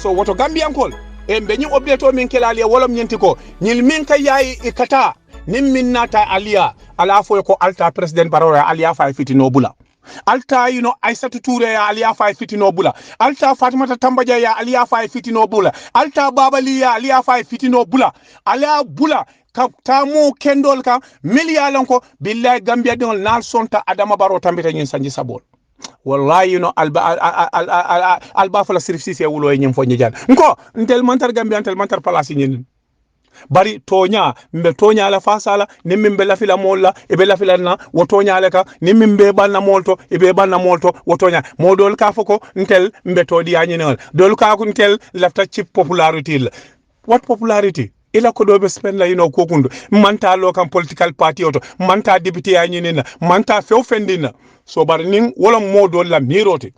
so woto gambiyankol e mbe ñin update o min kelali wolom ñenti ko ñil min ka yayi ikata nin min nata aliya ala fo ko alta president Barrow aliya fa fitino bula alta Aissatou Touré ya aliya fa fitino bula alta Fatimata Tambaja ya aliya fa fitino bula alta Babali ya aliya fa fitino bula ala bula ka tamu kendol ka miliyalan ko billahi Gambia dingol nal sonta Adama Barrow tambita ñin sanji sabol wallahi alba fala sirif sise wulo ñim fo ñijan nko ntel mantar Gambia ntel mantar place ñin bari tonya mbe tonya la fasala nimbe mbe lafila molla e be lafila na wo tonya le ka nimbe mbe banna molto e be banna molto wo tonya modol ka foko ntel mbe todi anyinol dol ka ko ntel lafta chip popularity what popularity ila ko do be spend la ko kundu manta local political party oto manta député anyinina manta few fendina so bar nin wala modol la mirote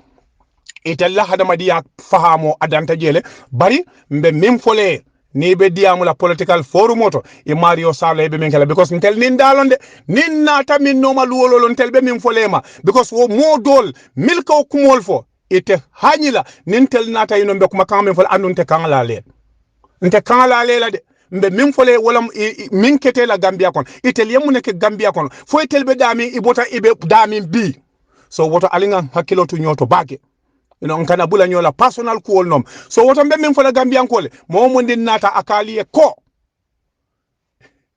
italla hadamadiya fahamo adanta jele bari mbe mem fole ni be diamu la political forum moto e Mario Sala be min kala because ntel nin dalonde nin nata min noma luwololo ntel be min folema because wo modol milka o kumol fo ite hanyila nin tel nata be kuma kan min fol andunte kan la le nte kan la le la de mbe min fole wala min kete la Gambia kon itel yemune ke Gambia kon fo itel be dami ibota ibe dami bi so woto alinga hakilo tu nyoto bage kana bula nyola personal kuol nom so woto mbe min fola Gambian kole mo mo ndin nata akali e ko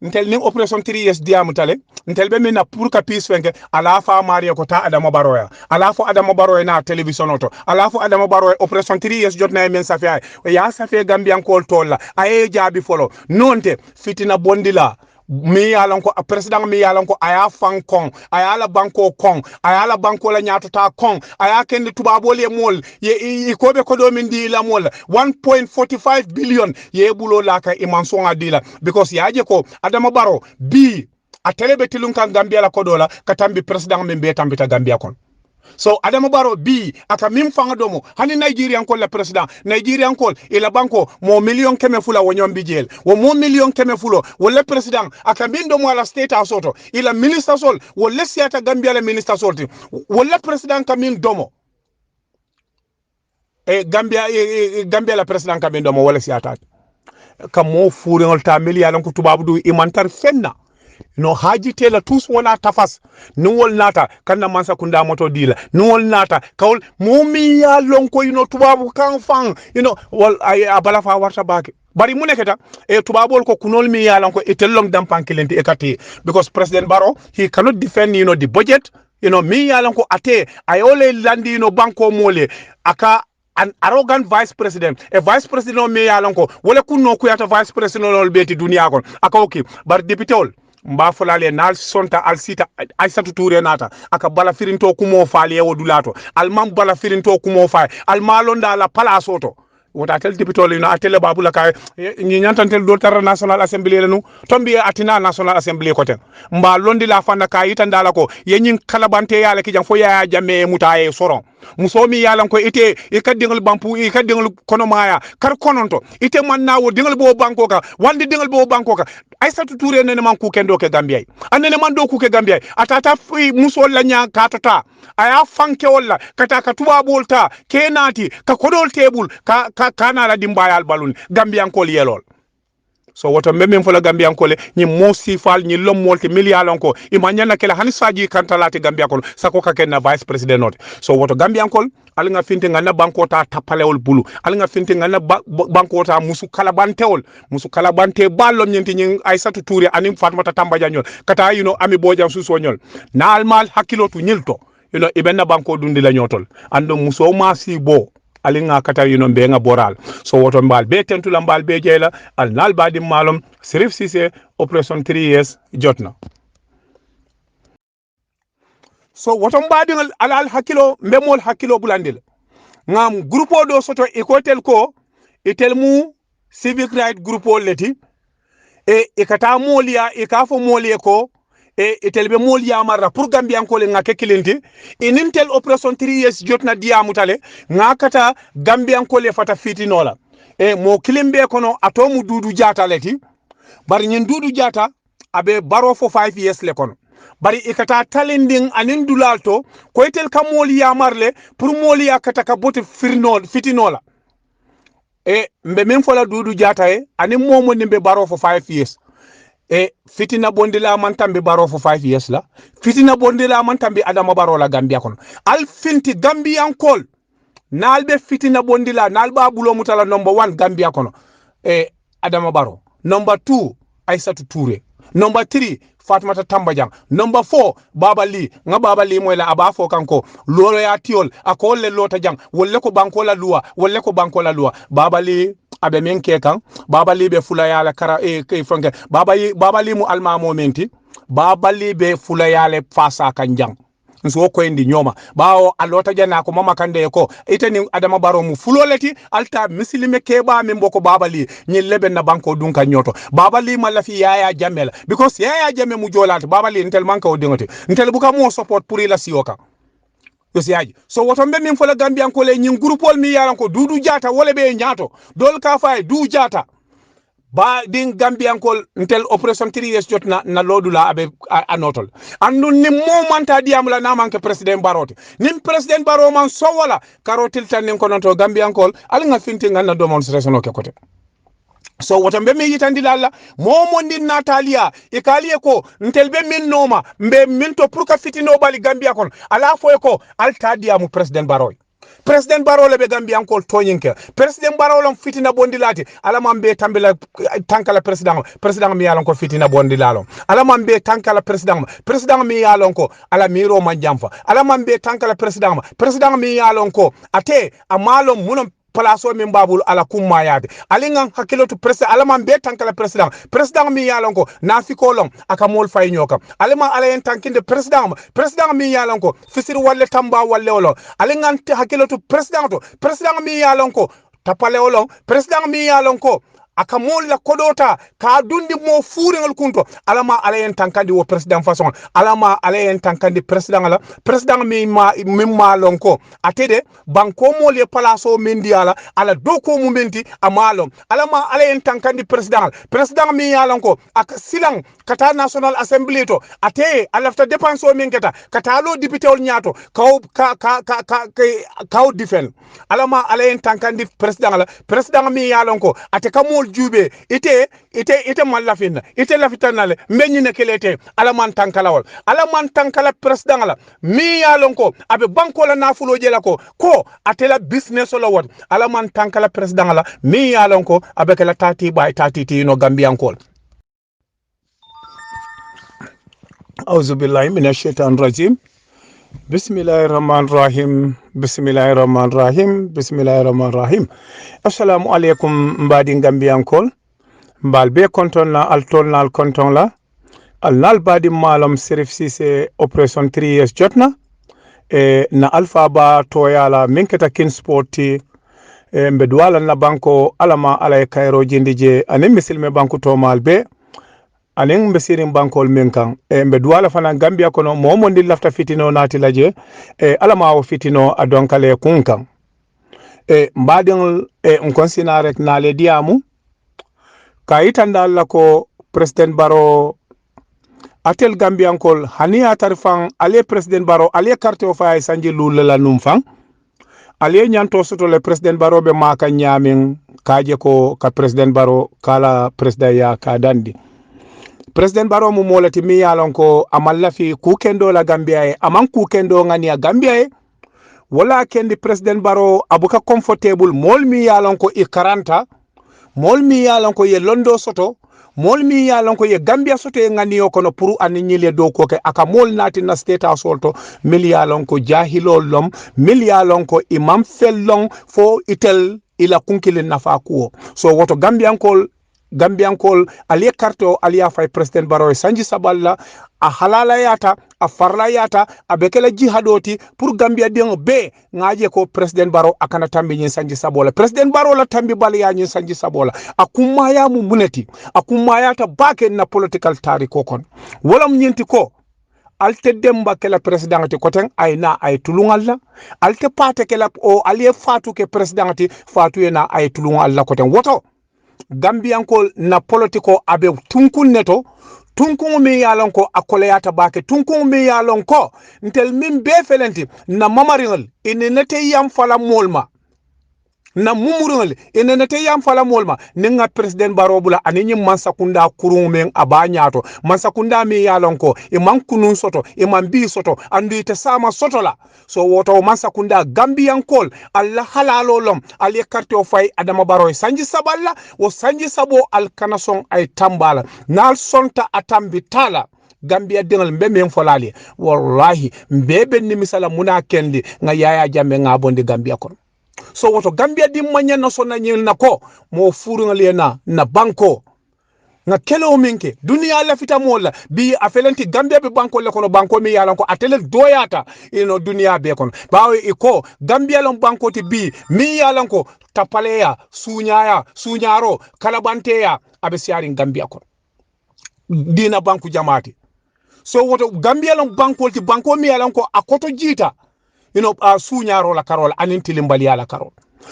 ntel ning operation 3 years diamu tale ntel be min na pour ka peace fenke ala fa maria ko ta Adama Barrow ala fo Adama Barrow na television oto ala fo Adama Barrow operation 3 years jotna men safi ya safi Gambian kol tolla aye jabi folo nonte fitina bondila mi yalan ko president mi yalan ko aya fan kon aya la banko kon aya la banko la nyatota kon aya kende tubabol ye mol ye ko be ko do min di la mol 1.45 billion ye bulo la ka iman songa di la because yaje ko Adama Barrow bi a telebe tilun kan Gambia la ko do la katambi president min be tambita Gambia kon so Adama Barrow bi aka mim fanga domo hani Nigerian ko la president Nigerian ko ila banko mo million keme fula wonyon bijel wo mo million keme fulo wala president aka min domo ala state house auto ila minister sol wala siata Gambia la minister sol wala president kamin domo Gambia la president kamin domo wala siata kam mo furingol ta million ko tubabu du imantar fenna no haji tela tous wona tafas nuwol nata kanna mansa kunda moto dila nuwol nata kawol momi ya lonko tubabu kan fan wal ay abala fa warta bake bari muneketa e tubabol ko kunol mi ya lonko e tellong dampan kilenti e kati because President Barrow he cannot defend the budget mi ya lonko ate ayole landi banko mole aka an arrogant vice president e vice president mi ya lonko wala kunno kuyata vice president lol beti dunia kon aka okay bar député ol mba folale nal sonta al sita Aissatou Touré nata aka bala firinto kumo faali e wodulato al mam bala firinto kumo faali al malonda la palasoto wota tel dipitol atele babula kay ni nyantantel do tar national assembly lenu tombi atina national assembly ko ten mba londi la fanda kay itandala ko yenyin kalabante yala ki jam fo ya jamme mutaye soron musomi yalan ko ite e kaddingal bampu e kaddingal kono maya kar kononto ite manna wo dingal bo banko ka wande dingal bo banko ka Aissatou Touré nene man ku kendo ke Gambia anene man do ku ke Gambia atata musol la nya katata aya fanke wala kata ka tuba bolta kenati ka kodol tebul ka kana la dimbayal balun Gambian ko yelol so woto memem fola Gambian ko le ni mosi fal ni lom molti million ko imanyana kala hani saji kantalati Gambia ko sako ka ken na vice president not so woto Gambian ko al nga finte nga na banko ta tapalewol bulu al nga finte nga na banko ta musu kalabante ballom nyenti nyi Aissatou Touré anim Fatmata Tambaja nyol kata ami bojam suso nyol na almal hakilo tu nyilto ibenna banko dundi la nyotol ando muso masi bo alinga kata be nga boral so woto mbal be tentula mbal be jeyla al nal badi malum Sirif Cissé operation 3 years jotna so woto mbadi alal hakilo mbemol hakilo bulandil ngam groupe do soto ikotel ko itel mu civic right groupe leti e kata molia e kafo molie ko itel be molia marra pour Gambian ko le ngake kilenti inintel operation 3 years jotna diamutale ngakata Gambian ko le fata fitinola mo kilimbe kono atomu dudu jata leti bari nyin dudu jata abe baro for 5 years le kono bari ikata talending anin dulalto koytel ka moli ya marle pour moli ya kata ka bote fitinola e mbe min fola Dudu Jata e ani momo ni mbe baro for 5 years e fitina bondila man tambe baro for 5 years la fitina bondila man tambe Adama Barrow la Gambia kono al finti Gambian kol nalbe fitina bondila nalba bulo mutala number 1 Gambia kono e Adama Barrow number 2 Aissatou Touré number 3 Fatmata Tambajang number 4 Baba Lee nga Baba Lee moy la aba fo kanko lolo ya tiol akol le lota jang wolle ko banko la loi Baba Lee abe men ke kan Baba Lee be fula yala kara e kay franke Baba Lee mu alma mo menti Baba Lee be fula yala fasa kan jang nso ko indi nyoma bawo alota jana ko mama kande ko itani Adama Barrow mu fuloleti alta misilime keba min boko Baba Lee nyi lebe na banko dunka nyoto Baba Lee malafi Yaya Jammeh because Yaya Jammeh mu jolata Baba Lee ntel manka o dingote ntel buka mo support pour ila sioka yosiaji so woto mbe min fola Gambian ko le nyin groupol mi yaran ko Dudu Jata wole be nyato dol ka fay du Jata ba din Gambian kol ntel operation 3 years jot na lodula abe anotol andu ni momanta diamla na manke president Barrow nim president Barrow man so wala karotil tan nin kononto Gambian kol al nga finti ngana demonstration o ke kote so woto mbe mi yitandi lalla momo ndin Natalia e kaliye ko ntel be min noma mbe min to pour ka fitino bali Gambia kon ala foy ko alta diamu president Barrow President Barrow le be Gambian kol toñinke President Barrow lon fitina bondilati ala mambe tambela tankala president mi yalon ko fitina bondilalo ala mambe tankala president mi yalon ko ala miro manjamfa ala mambe tankala president mi yalon ko ate amalo munom place min babul ala kumma yaade alingan hakilotu president alaman be tankala president mi yalon ko nafiko long aka mol fay nyoka alima ala en tankinde president mi yalon ko fisir walle tamba walle wolo alingan hakilotu president mi yalon ko tapale wolo president mi yalon ko aka molla kodota ka dundi mo furingol kunto alama ala en tankandi wo president façon alama ala en tankandi president mi malon ko atede banko mole palaso mendiala ala doko mu menti amalom alama ala en tankandi president mi yalon ko aka silang kata national assembly to ate alafta dépense o min kata lo député ol nyato kaw defend alama ala en tankandi president mi yalon ko ate kamol jube ite mallafina ite lafitanale mbenyine kelete alaman tankala president la mi yalon ko abe banko la nafulo jela ko atela business la wat alaman tankala president la mi yalon ko abe kala tati no Gambian ko auzu billahi minash shaitanir rajim Bismillahirrahmanirrahim. Assalamu alaikum mbadi Gambian kol mbal be konton la altol nal konton la alnal badi malum Serif Cissé operation 3 years jotna na alpha ba toyala minketa kin sporti mbedwala na banko alama alay Cairo jindije anim misilme banko to malbe anen mbesirin bankol minkan mbe duwala fana Gambia kono momo ndi lafta fitino nati laje alama o fitino adonkale kunkan mbaden nkonsina rek nale diamu kayitanda alla ko president Barrow atel Gambian kol hania tarfan ale president Barrow ale carte o fay sanji lulala numfan ale nyanto soto le president Barrow be maka nyamin kaje ko ka president Barrow kala president ya ka dandi President Barrow mu molati mi yalon ko amalla fi kukendo la Gambia e aman kukendo ngani a Gambia e wala kendi President Barrow abuka comfortable mol mi yalon ko e 40 mol mi yalon ko ye londo soto mol mi yalon ko ye Gambia soto e ngani o kono pour an nyile do ko ke aka mol nati na state house to mil yalon ko jahilol lom mil yalon ko imam fellon fo itel ila kunkile nafa kuo so woto Gambian kol aliye karto aliya fay president Barrow sanji saballa a halala yata a farla yata a bekela jihadoti pour Gambia den be ngaje ko president Barrow akana tambi nyin sanji sabola president Barrow la tambi bal ya nyin sanji sabola akuma ya mu muneti akuma yata bake na political tari ko kon wolam nyenti ko alte demba kela presidenti koten ayna ay tulungalla alte pate kela o aliye fatu ke presidenti fatu ena ay tulungalla koten woto Gambian ko na politiko abe tunkun neto tunkun mi yalon ko akoleyata bake tunkun mi yalon ko ntel min be felenti na mamaringal ine nete yam fala molma na mumurungale enene te yam fala molma ninga president barobula aninyi mansakunda kurung abanyato mansakunda mi yalonko e man kunun soto e man bi soto andu ite sama soto la so woto mansakunda gambian kol alla halalo lom ali carte o fay adama baro sanji saballa o sanji sabo al kanason ay tambala nal sonta atambi tala Gambia dengal mbe men folali wallahi mbebe ni misala muna kendi nga yaya jambe nga bondi Gambia kon so woto Gambia di manya no sonna nyel nako mo furu ngalena na banko nga kele o minke dunia la fita mola bi afelenti Gambia be banko le kono banko mi yalan ko atele doyata ino dunia be kono bawo iko Gambia lon banko ti bi mi yalan ko tapaleya sunyaro kalabanteya abe siarin Gambia kon dina banku jamaati so woto Gambia lon banko ti banko mi yalan ko akoto jita suñaro la karol anin tilimbali ala karol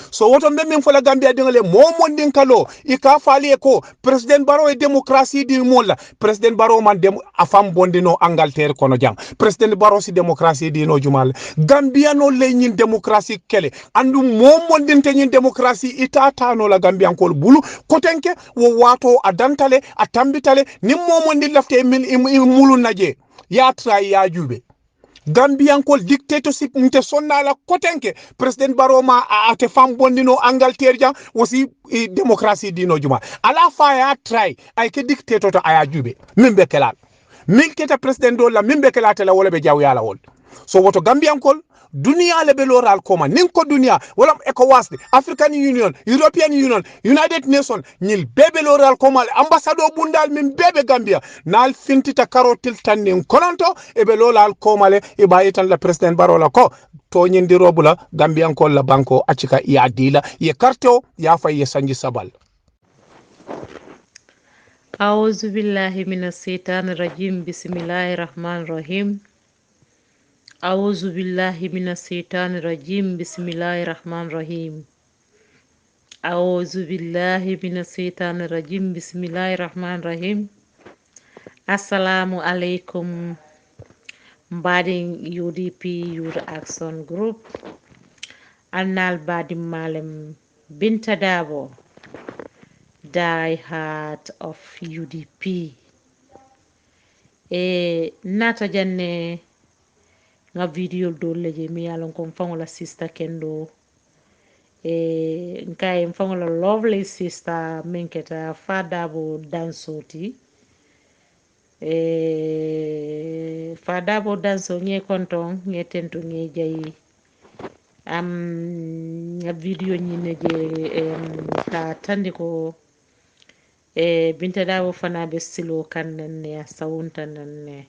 so woto men fola Gambia dingale momon din kalo ika fali ko president baro e démocratie di molla president baro man dem afam bondino Angleterre kono jang president baro si démocratie di no jumal Gambia no le nyin démocratie kele andu momon din te nyin démocratie itata no la Gambia ko bulu kotenke wo wato adantale atambitale nim momon din lafte min mulu naje ya try ya jube Gambian kol dictatorship nte sonna la kotenke president Baroma ate fam bondino Angleterre jang aussi démocratie dino juma ala fa ya try ay ke dictator to aya jube mimbe kelal min keta president do la mimbe kelata la wala be jaw yala wol so woto Gambian kol dunia le be loral koma nin ko dunia wala ECOWAS African Union European Union United Nations nyil bebe loral koma ambassador bundal min bebe Gambia nal fintita karotil tan nin konanto e be loral koma le e bayitan la president barola ko to nyindi robula Gambian ko la banko acika ya dila ye karto ya fay ye sanji sabal أعوذ بالله من الشيطان الرجيم بسم الله الرحمن الرحيم أعوذ بالله من الشيطان الرجيم بسم الله الرحمن الرحيم أعوذ بالله من الشيطان الرجيم بسم الله الرحمن الرحيم السلام عليكم مبادين UDP Youth Action Group annal badi malem Binta Dabo Die Heart of UDP nata janne nga video dole je mi yalon ko fangola sister kendo nkai fangola lovely sister menketa Fadabo Dansoti Fadabo Danso nye konton nye tento nye jayi nga video nyine je ta tandiko Binta Dabo fana be silo kan ne sawunta ne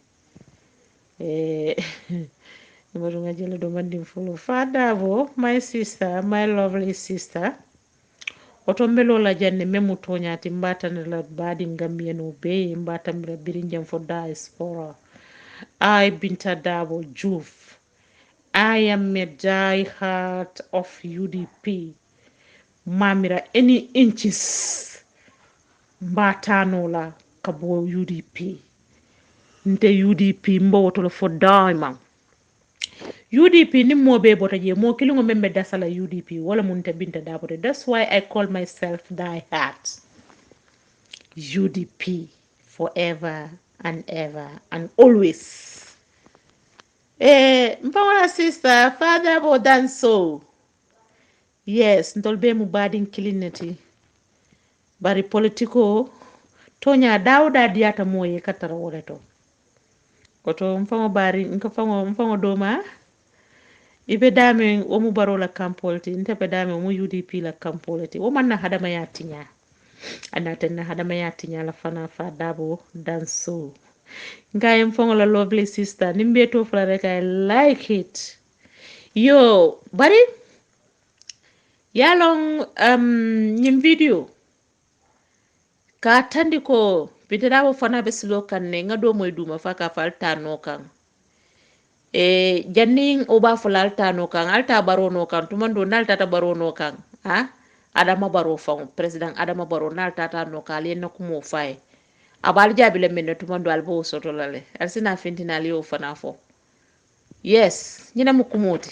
Nga jël do mandim fulo Fadabo my sister my lovely sister oto mbelo la janne memu toñati mbatane la badi ngambiyeno be mbatamira birinjam fo diaspora I Binta Dabo Juuf I am a die heart of UDP mamira any inches mbatano la kabo UDP nte UDP mbawotolo fo daima UDP ni mo be bota je mo kilingo membe dasala UDP wala munte Binta Dabo. That's why I call myself die heart UDP forever and ever and always. Mpawala sister Fadabo Danso. Yes, ndolbe mu badin kilineti. Bari politiko tonya Dawda diata moye katara woleto. Koto mfango doma ibe dame omu baro la kampolti ntepe dame omu UDP la kampolti o manna hadama yatinya anatenna hadama yatinya la fana Fadabo Danso ngaye mfango la lovely sister nimbe to fla rek I like it yo bari yalong nyim video ka tandiko Binta Dabo fana be silo kan ne ngado moy duma faka falta no kan janning oba fulalta no kan alta baro no kan tumando nalta ta baro no kan adama baro fon president adama baro nalta ta no kale no kumo fay abal jabile men tumando albo soto lale alsina fintina liyo fana fo yes nyina mu kumoti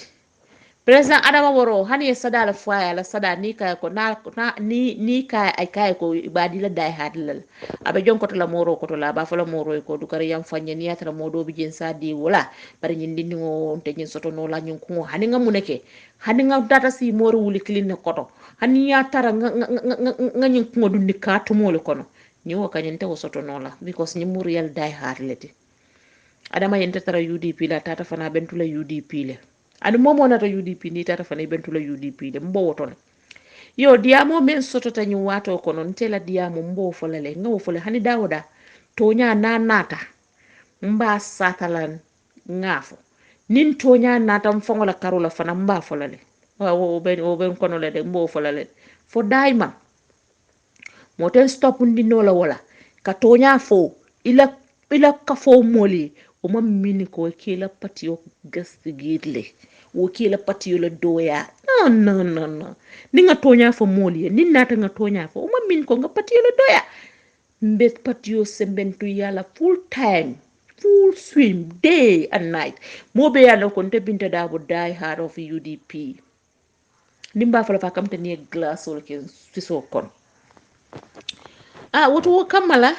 President Adama Barrow hani ya sada la faya la sada ni kay ko na ni kay ay kay ko ibadi la day hadlal abe jon ko to la moro ko to la ba fa la moro ko du kare yam fanye ni yatra modo bi jen sa di wala bari nyin dindi ngo te nyin soto no la nyin ko hani nga muneke hani nga data si moro wuli clean ko to hani ya tara nga nyin ko du ni ka to molo kono ni wo kanyen te wo soto no la because ni mur yal day hadleti Adama yente tara UDP la tata fana bentula UDP le adu momo nata UDP ni tata fana bentula UDP de mbo wotole yo diamo men soto tanyu wato kono ntela diamo mbo folale ngawo fole hani dawoda tonya na nata mba satalan ngafo nin tonya nata mfongola karola fana mba folale o ben kono le de mbo folale fo daima moten stop ndi nola wala ka tonya fo ila ka fo moli o ma mini ko kila patio gasti gidle wo kila patio la doya no ni nga tonya fo moli ni nata nga tonya fo o ma min ko nga patio la doya mbet patio sembentu yala full time full swim day and night mo be yalla ko te binta dabo die hard of UDP nimba fa fa kam te ne glass wala ke fiso kon woto kamala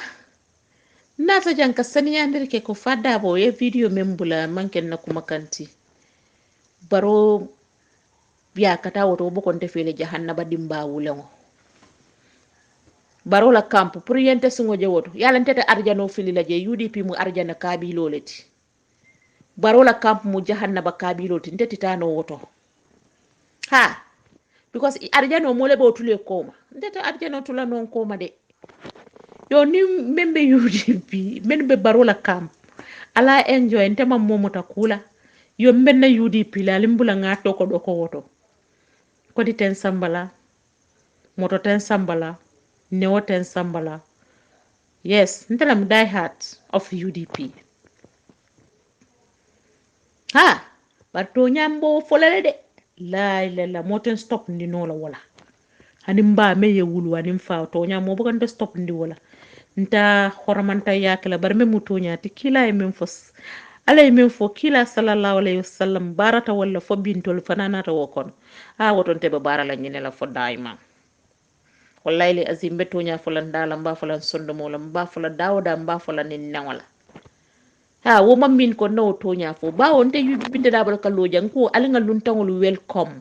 nata janka saniyandir ke ko fadda bo e video membula manken na kuma kanti baro biya kata woto bo kon tefele jahannaba dimba wulengo baro la camp pour yente sungo je woto yalla tete arjano fili la je UDP mu arjana kabilo leti baro la camp mu jahannaba kabilo ti tete tano woto ha because arjano mo le bo tule koma tete arjano tula non koma de yo ni membe UDP membe baro la camp ala enjoy ntema momota kula yo mbenna UDP la limbula ngato ko do ko woto ko di ten sambala moto ten sambala newo ten sambala yes ntelam die hard of UDP ha barto nyambo folale de la moten stop ndi nola wala hani mba me ye wulu ani mfa to nyamo bo kan stop ndi wala nta hormanta yakala bar me mutonya ti kila e men fos alay min fo kila sallallahu alayhi wasallam barata walla fo bintol fananata wo kono woton tebe barala nyine la fo daima wallahi li azim betonya fo lan dala mba fo lan sondomo la mba fo la dawda mba fo lan nawala wo mammin ko no tonya fo ba wonte yubi binde dabal kallo jang ko alinga luntangol welcome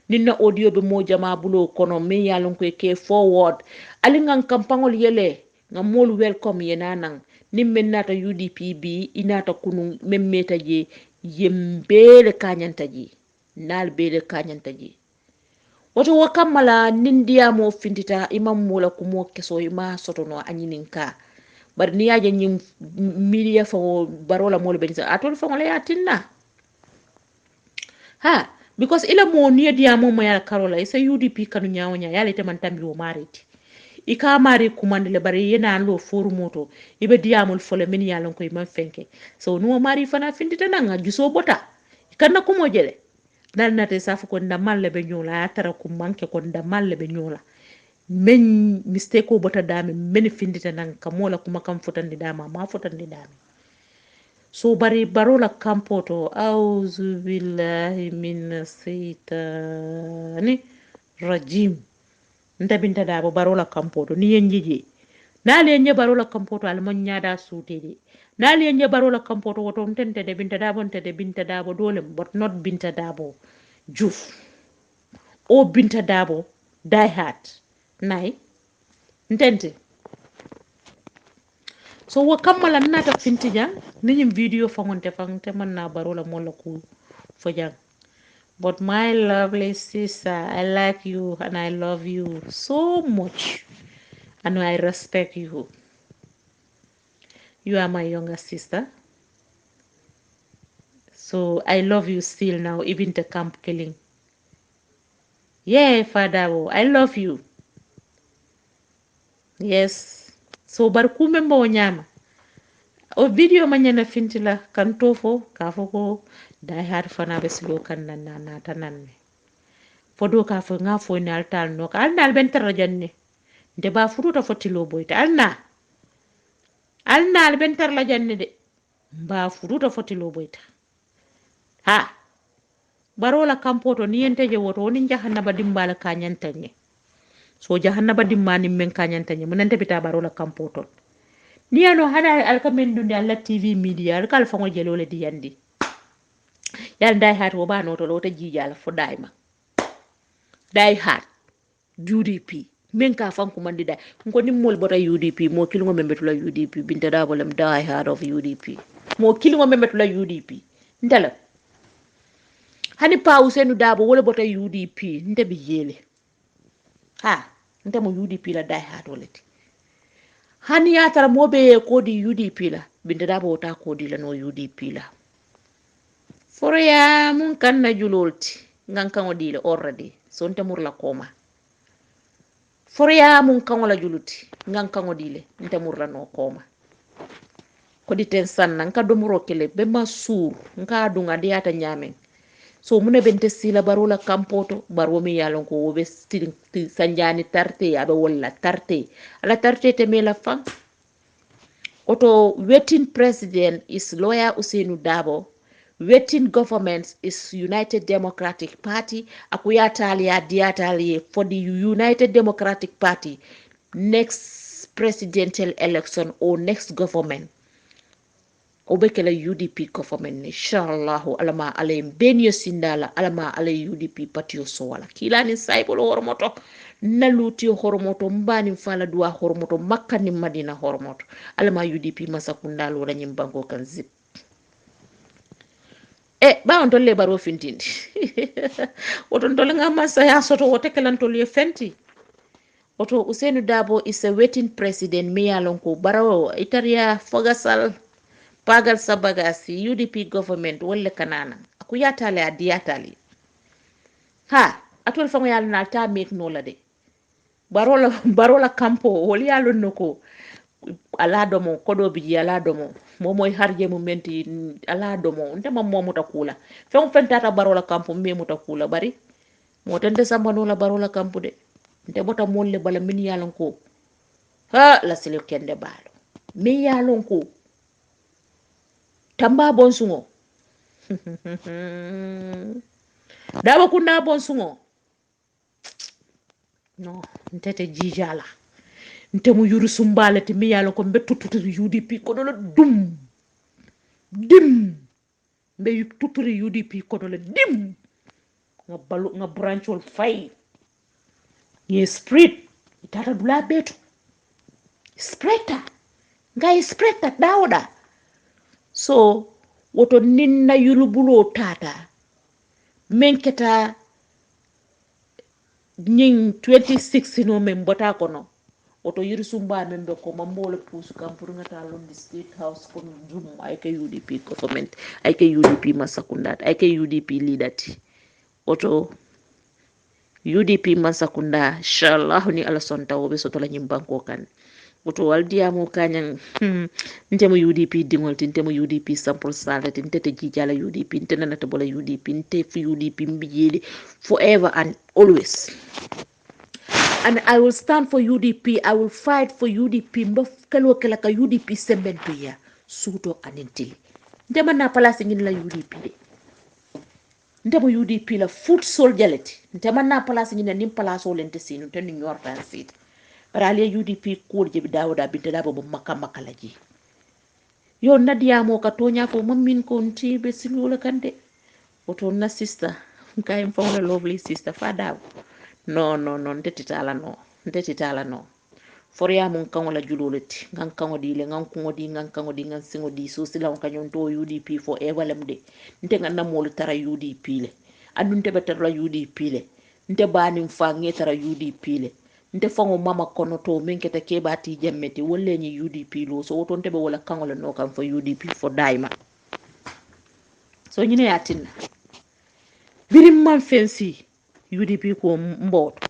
ninna audio be mo jama bulo kono me yalon ko ke forward alinga kampangol yele ngam mol welcome yenanan nimmen nata UDP bi inata kunu memmeta je yembele kanyanta je nal bele kanyanta je woto wakamala nindiya mo findita imam mula kumo keso ima sotono anyininka bar ni yaje nyim miliya fa barola mol benza atol fa ngala yatinna because ila mo ni diya mo ya karola isa UDP kanu nyawonya yale te man tambi wo mariti ika mari kumande le bari yena lo foru moto ibe diamul fole min yalon koy man fenke so no mari fana findita nanga juso bota kanna kumo jele dal nate safu ko ndamal le be nyola atara ku manke ko ndamal le be nyola men mistake ko bota dame men findita nanga kamola kuma kam fotandi dama ma fotandi dame so bari barola kampoto auzu billahi minas shaitani rajim ndabinta dabo barola kampoto ni yenjije nali yenje barola kampoto almon nyada sutede nali yenje barola kampoto woto tente de binta dabo dole but not binta dabo juf o binta dabo die hard nay ntente so wo kammala nata finti jang ninyim video fangonte man na barola mola ku fo jang. But my lovely sister, I like you and I love you so much and I respect you. You are my younger sister. So I love you still now, even the camp killing. Yeah, Father, I love you. Yes. So barku memba nyama. O video manyana fintila kantofo kafoko dai har fana beslo kan na tananne. Fodo ka fo nga fo ni altal no ka alnal ben tarajanne de ba furuta fotilo boyta alna ben tarajanne de ba furuta fotilo boyta barola kampoto ni ente je woto woni jahannaba dimbala kanyantanye so jahannaba dimmani men kanyantanye munante bita barola kampoto ni ano hada alka men dunde alla tv media alka alfa ngo jelole di yandi yal dai hat wo ba no to lota jijala fo daima dai hat UDP men ka fan ko mandi dai ko ni mol bota UDP mo kilgo membetula UDP binta da bolam dai hat of UDP mo kilgo membetula UDP ndala hani pa Usenu Dabo wala bota UDP nte bi yele ha nte mo UDP la dai hat walati hani ya tara mo be ko di UDP la binta Dabo ta ko di la no UDP la foroya mun kan na julolti ngan kan odi le already so nte mur la koma foroya mun kan wala juluti ngan kan odi le nte mur la no koma ko di ten sanna nka do muro kele be masur nka dunga diata nyamen so mune bente sila barola kampoto baro mi yalon ko wobe sanjani tarte abe wala tarte ala tarte te mela fan oto waiting president is lawyer Usenu Dabo waiting government is United Democratic Party akuyatali adiatali for the United Democratic Party next presidential election or next government obekela UDP government inshallah alama alay benyo sindala alama alay UDP patio so wala kilani saibolo hormoto naluti hormoto mbani fala duwa hormoto makka ni madina hormoto alama UDP masakunda lo ranyim bango kan zip ba on tolle baro fintindi oton tolle ngama saya soto wotekelan tolle fenti oto Usenu Dabo is a waiting president miyalon ko barawo itaria fogasal pagal sabagasi UDP government wala kanana akuyatale adiyatale ha atol fango yalla na ta make no la de barola campo wol yalla noko ala domo kodo bi ala domo momoy harje mu menti ala domo ndema momuta kula fon fentata barola campo me muta kula bari mo tande samba no la barola campo de nte bota molle bala min yalon ko ha la sele kende balo mi yalon ko tamba bon sungo Daba kunda bon sungo no ntete jijala ntemu yuru sumbale ti mi yalo ko betuturi UDP ko do dum dim be tuturi UDP ko do dim nga balu nga branchol fay ye spirit itata dula beto spreta nga spreta dawda so woto ninna yulubulo tata menketa nying 26 no men bota kono woto yiri sumba men be ko mambo le pusu kam pour ngata londi state house ko dum ay ke UDP government ay ke UDP masakundat ay ke UDP leadati woto UDP masakunda inshallah ni ala sonta wobe soto la nyimbanko kan woto waldiamo kanyan ntemo UDP dingol ntemo UDP 100% ntete jijala UDP ntena to bola UDP nte fu UDP mbijeli forever and always and I will stand for UDP I will fight for UDP mbakalo kala ka UDP sembentu ya suto anentili ndema na palasi ngin la UDP de ndemo UDP la foot soldierity ndema na palasi ngin nim palaso lente sinu tan ni yorta sit barale UDP kul je dawda binta dabo bo makka makalaji yo nadiyamo ka tonya ko mammin ko nti be sinula kande oto na sister kay fawna lovely sister fada no ndetitala no forya mun kan wala julolati ngan kan wadi le ngan ko wadi ngan kan wadi ngan singo di so sila on kanyon to UDP forever lemde nte ngan na mol tara UDP le andun te betara UDP le nte bani mfa ngetara UDP le nte fango mama kono to min kete kebati jemmeti wolle ni UDP lo so woton tebe wala kan wala no kan fo UDP for daima so nyine yatin birim man fensi UDP ko mboto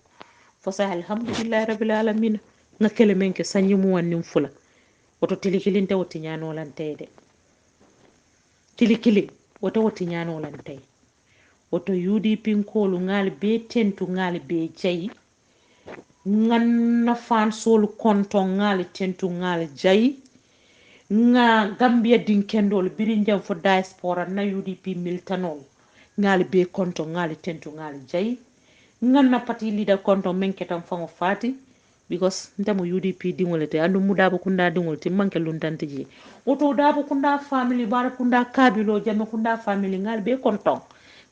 fo sa alhamdulillah rabbil alamin ngakele menke sanyi mu wannin fula woto tilikilin te woti nyano lantede tilikili woto woti nyano lantede woto UDP kolu ngal be tentu ngal be jayi nganna fan solu konto ngal tentu ngal jayi nga Gambia dinkendol birin jam fo diaspora na UDP miltanol ngali be konto ngali tento ngali jay nganna pati leader konto men ketam fango fati because ntamo UDP dingolete andu mudabo kunda dingolete manke luntante je oto dabo kunda family bara kunda kabilo jame kunda family ngali be konto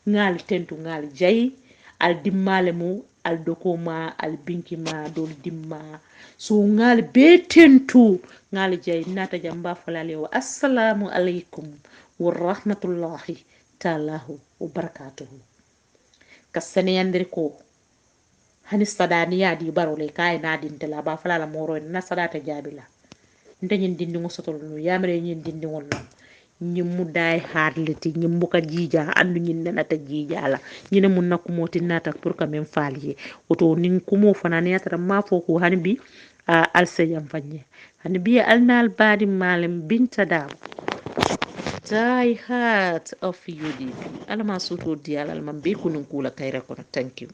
ngali tento ngali jay al dimmale mu al dokoma al binkima dol dimma so ngali be tentu ngali jay nata jamba falale wa assalamu alaikum wa rahmatullahi ta'ala wa barakatuhu kasane yandiri ko hani sadani yadi barole kay na dintela ba falala moro na sadata jabila ndanyin dindi ngo sotol no yamre nyin dindi ngol no nyimmu day harleti nyimbu ka jija andu nyin nata jija la nyine mun nakku moti nata pour quand même falier oto nin kumo fanani yata ma foko hani bi alseyam fanye hani bi alnal badi malem binta daw die heart of UDP alama soto dial alman be kunun kula kayra kono thank you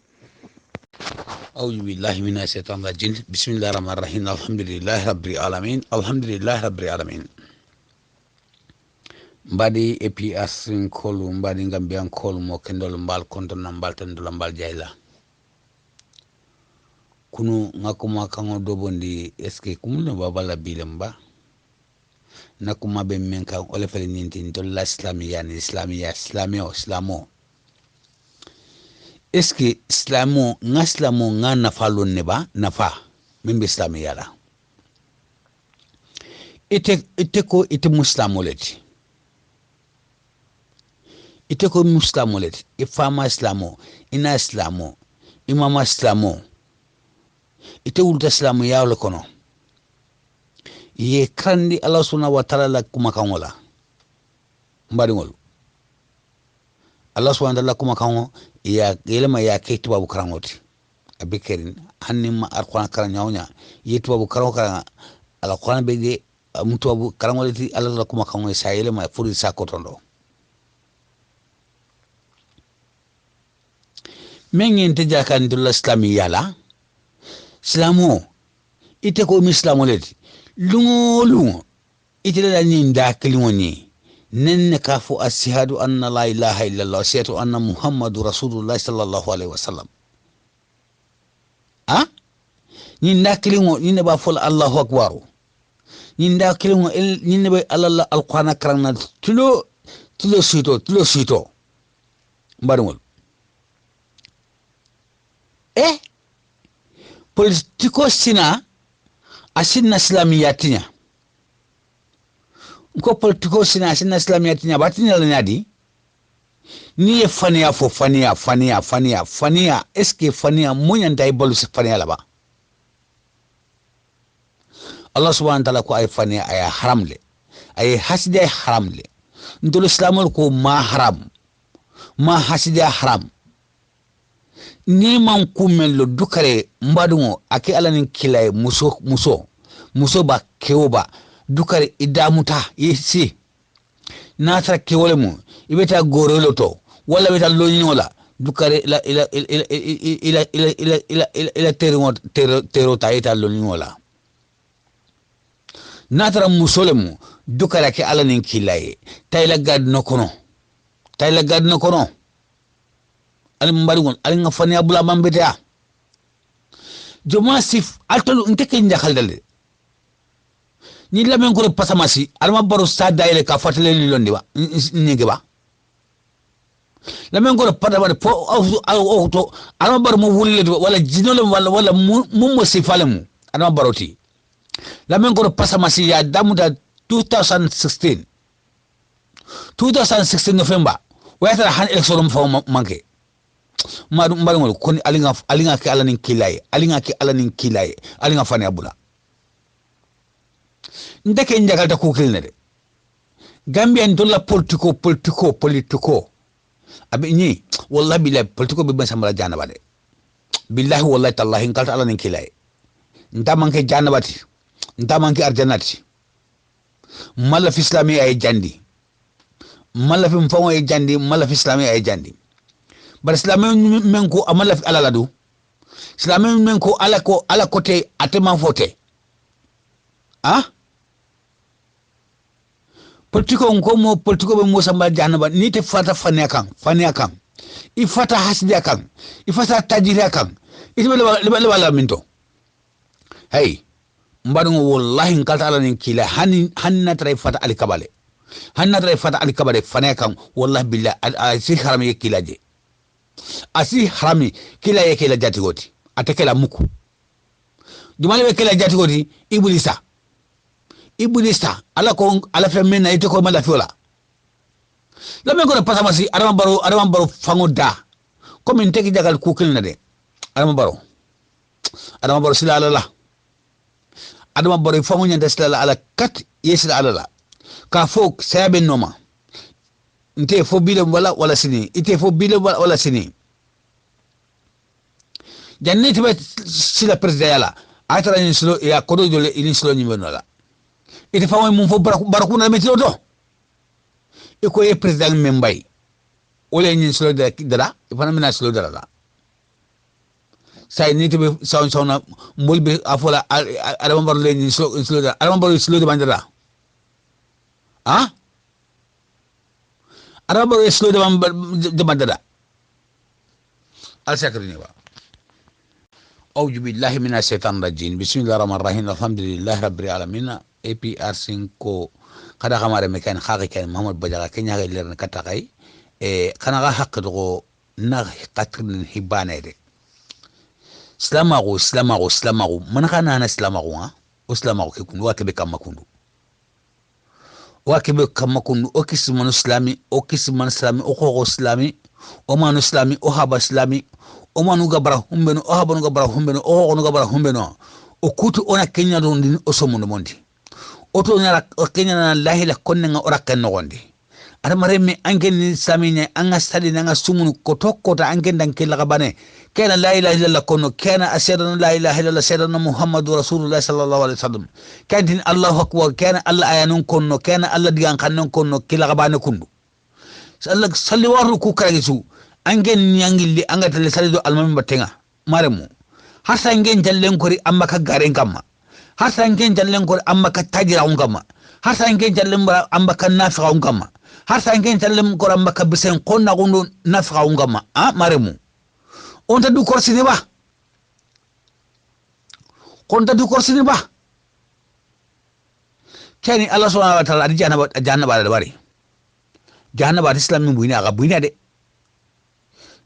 أعوذ بالله من الشيطان الرجيم بسم الله الرحمن الرحيم الحمد لله رب العالمين الحمد لله رب العالمين mbadi APS kolu mbadi ngambian kolu mo kendol mbal konton mbal tendol mbal jayla kunu ngakuma kango dobondi eske kumuno babala bilemba nakuma be menka ole fele nintin to la islamo eske islamo nga nafa neba nafa membe islamiya la ite muslamoleti ite ko muslamoleti ifama islamo ina islamo imama islamo ite wulta islamo yawle kono ye kandi Allah subhanahu wa ta'ala la kuma kangola mbari ngol Allah subhanahu wa ta'ala kuma kango ya gelema ya kaitu babu karangoti abikerin hanni ma alquran karanyawnya yetu babu karanga alquran be de mutu babu karangoliti Allah la kuma kango sa yelema furi sa kotondo mengen te jakan dul islami yala islamo ite ko mislamoleti lungo ite la ni ndakli woni nenne kafu ashhadu anna la ilaha illallah wa ashhadu anna muhammadu rasulullah sallallahu alaihi wasallam ni ndakli ngo ni ne ba fol allahu akbar ni ndakli ngo ni ne ba allah alquran karana tulo sito mbarngol politiko sina asinna islamiyatinya ko politiko sina asinna islamiyatinya batinya la nyadi ni e fania fo fania eske fania munya ndai bolu se fania la ba Allah subhanahu wa ta'ala ko ay fania ay haramle ay haside haramle ndul islamul ko ma haram ma haside haram ni man kumelo dukare mbadungo ake alanin kilay muso ba keoba dukare idamuta yesi natra kewole mu ibeta gorelo to wala beta loñola dukare ila tero taita loñola natra musole mu dukare ake alanin kilay tayla gad no kono mbarigon nga fani abula mambetea joma sif altolu nteke njakal dalde ni lamen ko pasamasi alma baro sada ile ka fatale ni londi ba nyege ba lamen ko pada ba po auto alma baro mo wulle wala jinole wala mummo sifalemu alma baroti lamen ko pasamasi ya damuda 2016 November wayata han election fa manke madu mbarngol koni alinga ke alanin kilay alinga fani abula ndeke njagalta ko kilnede gambia ndolla politico abi ni wallahi billahi politico be ban samala janabade billahi wallahi tallahi ngalta alanin kilay ndamanke janabati ndamanke arjanati mala fi islami ay jandi mala fi mfawo ay jandi mala fi islami ay jandi bar islami men ko amala fi alaladu islami men ko ala kote atema fote politiko mo politiko be mo samba jahannaba ni te fata fania kan I fata hasdia kan I fata tajira kan ite le wala minto hey mbadu wallahi nkalta ala nin kila hanna tray fata al kabale fania kan wallahi billah asi harami kilaje asi harami kila yake la jati goti atekela muku jumale be kila jati goti ibulisa ala ko ala fe men ite ko mala fiola la men ko pasa masi adama baro fango da ko min teki jagal kukil na de adama baro sila ala la adama baro fango nyanda sila ala kat yesila ala la ka fok sabe noma nte fo bile wala sini ite fo bile wala sini jannati be sila president yala atara ni silo ya kodo jole ini silo nyimbe no la ite fa mum fo baraku na metilo do iko e president membay ole ni silo dara ifana mina silo dara la say ni te be sawna mulbe afola adama bar le ni silo dara adama bar silo de bandara ah adama bar silo de bandara al sakrini wa أعوذ بالله من الشيطان الرجيم بسم الله الرحمن الرحيم الحمد لله رب العالمين APR5 kada kamare mekan khaki kan Muhammad Bajaga kenya ga ler kata kai kana ga hakdo na qatrin hibane de islamago man kana na islamago ha islamago ke kundu wa ke be kamakundu o kisman islami o ko islami o man islami o haba islami o manu gabara humbeno o habanu gabara humbeno o onu gabara humbeno o kutu ona kenya don din o somundo mondi o to nyara o kenya na lahila konne nga ora kenno gondi ada maremme angen ni saminya anga sadi nga sumunu ko tokkota angen dan kella gabane kana la ilaha illallah kono kana ashhadu la ilaha illallah sayyidina muhammadur rasulullah sallallahu alaihi wasallam kantin allahu akbar kana allah ayanun kono kana allah digan kannon kono kella gabane kundu salli waru ku karagisu angen nyangilli anga tele salido almami batenga maremu hasa ngen jallen kori amma ka garen kamma hasa ngen jallen kori amma ka tajira kamma hasa ngen jallen amma ka nafiqa kamma hasa ngen jallen kori amma ka bisen konna gondo nafiqa kamma maremu onta du korsini ba kani allah subhanahu wa ta'ala adi jannaba da bari jannaba islam min buina aga buina de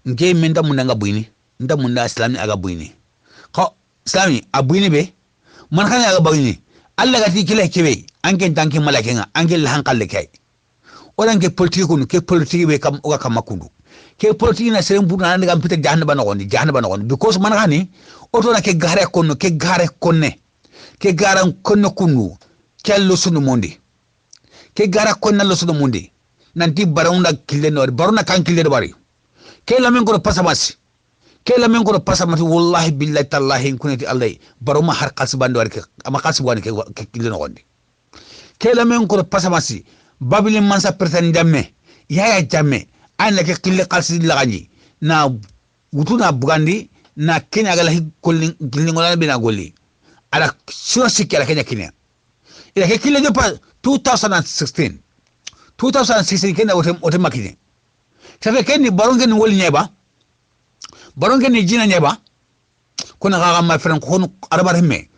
nge menda munanga buini nda munda islami aga buini ko islami abuini be man kan aga buini alla gati kila kebe anke tanki malakenga anke hankal kai odan ke politique be kam oga kamakundu ke politique na serem buna na ngam pita jahannaba no gondi because man hani oto na ke gare konno ke garan konno kunu kello sunu mondi ke gara konno lo sunu mondi nanti barawna kille no baruna kan kille do bari kela men ko pasamasi wallahi billahi tallahi kunati allah baroma har kasbando warke ama kasbani ke kille no gondi kela men ko pasamasi babilin mansa persen jamme yaya jamme anna ke kille qalsi lagaji na wutuna bugandi na kenya gala kollin ngola bina golli ala sura sikela kenya ila ke kille de pa 2016 kenya wote makine safe kenni barongen wol nyeba barongen jina nyeba kuna gaga ma feren kono arbar himme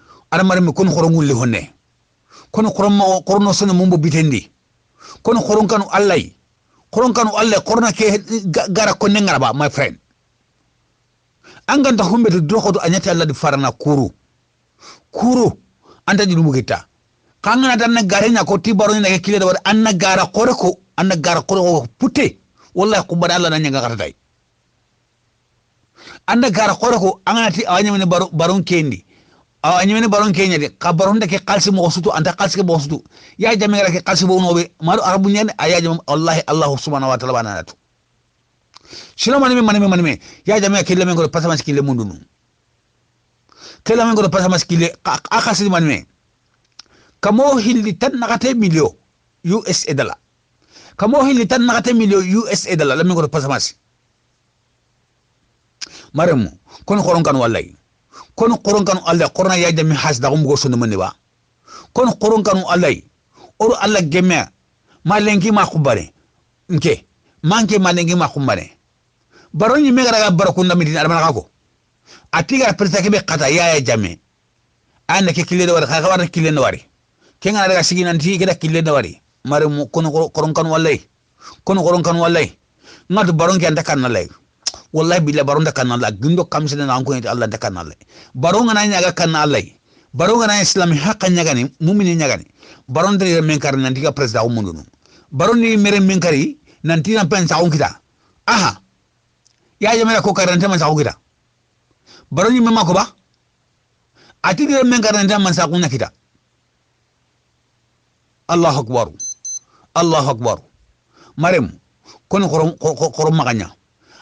kun khorongul li honne kono khorno sono mumbo bitendi kono khoron kanu allay korna ke gara konne ngaraba my friend anganta humbe to dokodo anyata alla di farana kuru anta di lumugita kangana tan na garenya ko ti baron na ke kile do anna gara koreko putte wallahi ko bada Allah nanya ngata tay anda gara koreko angati awanyamene baron kendi awanyamene baron kenya de ka baron de ke qalsi mo sutu anta qalsi ke bo sutu ya jamira ke qalsi bo nobe maru arabu nyen ayaji wallahi Allah subhanahu wa ta'ala banatu sino manime ya jamira ke lemen ko pasamas ki le mundunu ke lemen ko pasamas ki le akasi manime kamo hilli tan nakate milio USA dollar kamo hilli tan nakate milio USA dollar lemen ko pasamas maremu kono koron kan wallahi kono koron kanu Allah korona ya jami hasda gum go sunu mani ba kono koron kanu Allah oro Allah gemme malenki ma khubare nke manke malenki ma khumare baroni megara ga barakunda midin armana ko atiga perta ke be kata ya jame anda ke kille wari kha war kille wari kenga daga sigi nanti ke da kille wari mare mu kono koron kan wallahi kono koron kan wallahi ngatu baron ke anda kan wallahi wallahi billahi baron da kan Allah gindo kamse na an ko Allah da kan Allah baron ngana nyaga kan Allah baron ngana islam hakka nyaga ni mu'mini nyaga ni baron de men kar nanti ka president o mundu baron ni mere men kari nanti na pensa on kita aha ya jame ko karanta man sa kita baron ni mema ko ba ati de men karanta man sa kunna kita Allahu akbar marem kono korom maganya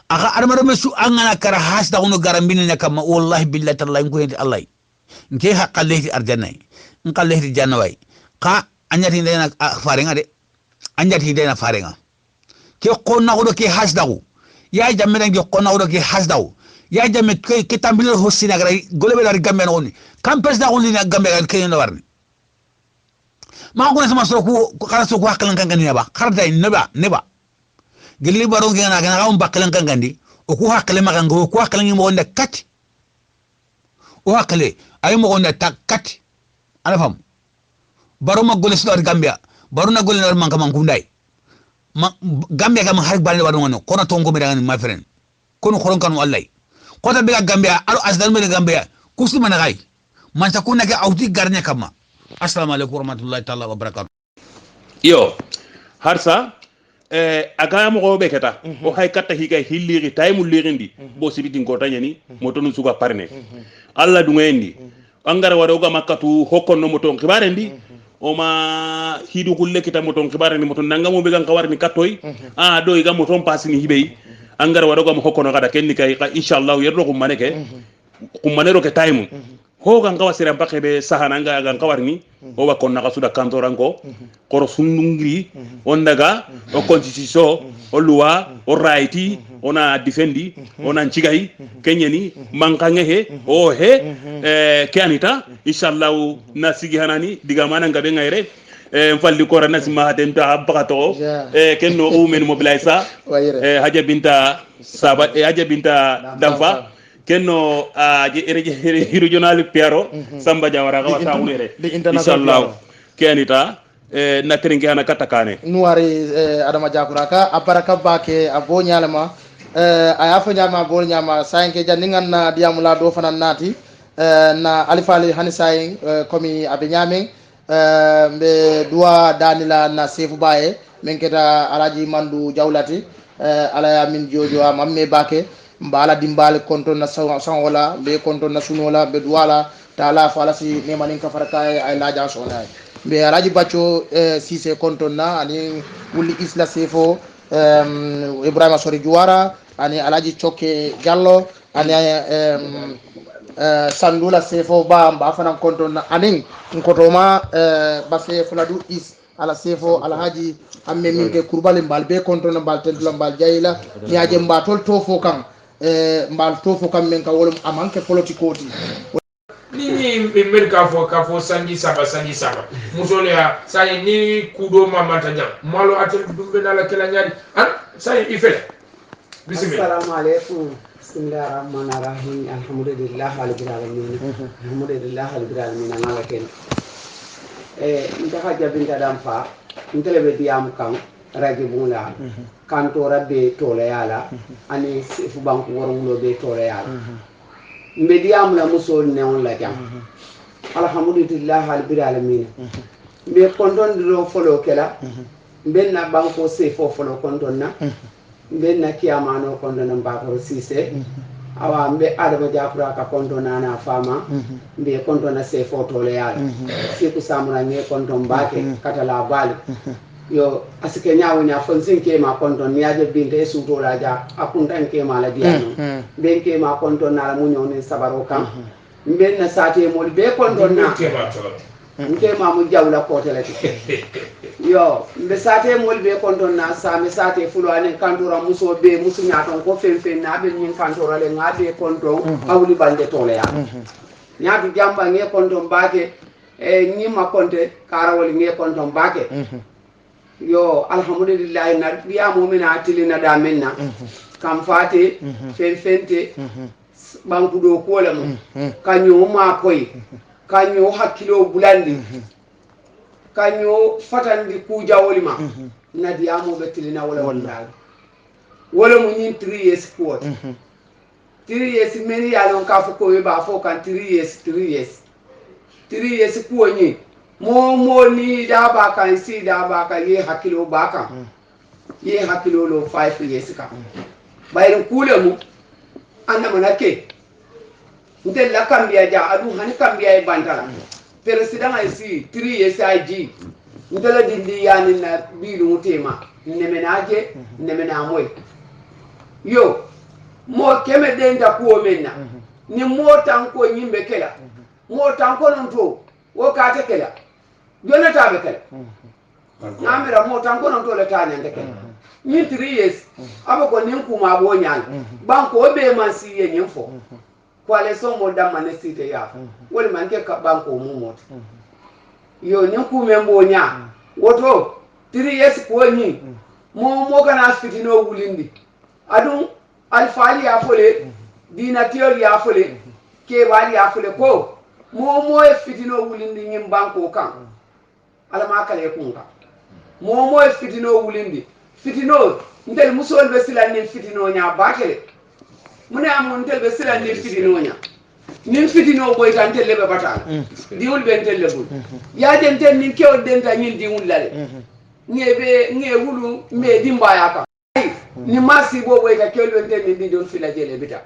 aka armaro mesu angana kara hasda uno garambini na kama wallahi billahi tallahi ko yenti allah nke haqqaleti arjanna nqalleti jannawai ka anyati ndena farenga de anyati ndena farenga ke qonna ko ke hasda ko ya jamme ngi qonna ko ke hasda ko ya jamme ke tambile hosina gara golebe dar gambe no ni kam pesda ko ni gambe ga ke no warni ma ko sama so ko kala so ko hakkalan kan ni ba kharda neba gelli baro ngena gana ga bakkalan kan gandi o ko hakkale ma kan ko hakkalan mo wonda kat o hakkale ay mo wonda kat ana fam baro ma gole so gambia baro na gole man kam kundai ma gambia kam har balde wado ngono kono tongo mi dangani ma friend kono khoron kan wallahi ko ta be gambia aro asdal me gambia kusuma na gai man ta kunna ke awti garnya kama assalamu alaikum warahmatullahi ta'ala wabarakatuh yo harsa aga mo go beketa o hay katta higa hilliri taymu lirindi bo sibiti ngota nyani motonu suga parne alla du ngendi angara wado ga makatu hokkonno moton khibarendi o ma hidu kulle kita moton khibarendi moton nangamo be gan kawarni kattoy do iga moton pasini hibey angara wado ga mo hokkono kada kenni kay inshallah yerdo ko maneke ko manero ke taymu ho gan kawa sira bakhe be sahana nga gan kawarni o wa konna ka suda kantoranko koro sundungri on daga o constitution o loi o righti ona defendi ona nchigay kenyani mankange he o he kanita inshallah na sigi hanani diga mana ngabe ngayre mfalli kora nasima hatemta bakato kenno o men mobilisa haja binta saba haja binta damfa kenno regional piaro samba jawara ga wata unere inshallah kenita na trinki hana katakane nuari adama jakuraka abaraka bake abonyalama ayafa nyama bol nyama sayenke janingan na diamula do fanan nati na alifali hanisay komi abenyame be dua danila na sefu baye menketa alaji mandu jawlati ala ya min jojo amamme bake mbala dimbal konto na sangola be konto na sunola be duwala taala fala si nemanin ka faraka ay laja sona be alaji baccio sise konto na ani wuli isla sefo ibrahima sori juwara ani alaji chokke jallo ani sandula sefo ba mba fana konto na ani nkotoma base fuladu is ala sefo alhaji amme minke kurbale mbal be konto na mbal tendula mbal jayila nyaaje mbatol tofo kam mbal tofo kam men ka wolum amanke politikoti ni mbel ka fo sanji saba musole ya sai ni kudo mamata jam malo atel dumbe dala kala nyari an sai ifele bismillah assalamu alaikum bismillahir rahmanir rahim alhamdulillah rabbil alamin alhamdulillah rabbil alamin ngala ken ndaka jabinda dam fa ndele be diam kan raji bula kanto rabbe tole yala ani fu banku worulo be tole yala mbe diam la musol neon la jam alhamdulillah rabbil alamin mbe kondon do folo kela mbe na banko se fo folo kondon na mbe na kiyamano kondon mbakaro sise awa mbe adama japura ka kondona na fama mbe kondona se fo tole yala siku samura nge kondon mbake katala bali yo asike nyaawo nya fonsen ke ma konton ni aje binte suto la ja akuntan ke ma la diano ben ke ma konton na la munyo ni sabaro kam mben na sate mol be konton na nke ma mu jawla ko tele yo mbe sate mol be konton na sa me sate fulo ane kantora muso be musu nyaton ko fen na be nyin kantora le ngabe konton awli bande tole ya nyaatu jamba nge konton baake e nyima konte karawol nge konton baake yo alhamdulillah na biya mu'mina tilina da minna kam fate fente banku do kola mu kanyo ma koy kanyo hakkilo bulandi kanyo fatandi ku jawoli ma na diya mo betilina wala mu nyin 3 years ko 3 years meni ya lon ka ko we ba fo kan 3 years ko ni mo ni da ba kan si da ba kan ye hakilo ba kan ye hakilo lo 5 years ka bayrin kule mu anda manake ntel la kambia ja adu hani kambia e bantala president ay si 3 years IG ntela dindi yani na bilu mutema nemenaje nemena moy yo mo keme denda ko menna ni mo tanko nyimbe kela mo tanko non to wo ka ta kela jona ta be kela ngamira mo tanko non to le ta nyande kela ni 3 years abako ni kuma bo nyal banko be man si ye nyimfo kwale so mo dama ne site ya wole man ke ka banko mu mot yo ni kuma mbo nya woto 3 years ko ni mo kana fitino wulindi adu alfali ya fole dina teori ya fole ke wali ya fole ko mo e fitino wulindi nyim banko kan alama kale kunga mo e fitino wulindi fitino ndel musol be silani fitino nya bakele mune amon ndel be silani fitino nya nin fitino boy tan telle be batala diwul ben telle bul ya den ten nin kew den ta nyin diwul lale ngebe wulu me dimba yaka ni masi bo boy ta kew ben ten nin don fila jele bita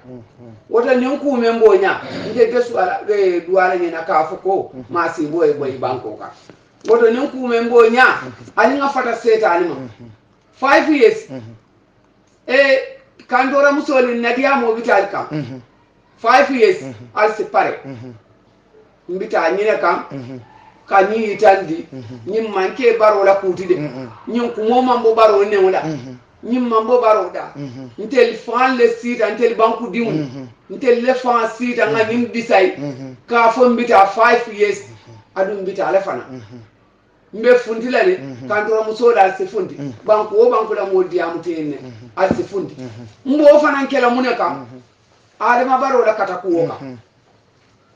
wota nin ku men bonya nde desu ala duwala ni na ka fuko masi boy banko ka wota nin ku men bonya ani nga fata setani ma 5 years kandora musoli nadia mo vital kam 5 years al separe mbita nyine kam ka ni itandi nyim manke baro la kutide nyim ku mo mambo baro ne wala nyim mambo baro da ntel fan le site ntel banku dimu ntel le fan site nga nyim disay ka fo mbita 5 years adu mbita ala fana mbe fundi la le kandora musola al se fundi banku la modi amutene al se fundi mbo fana nkela muneka adama baro la katakuoka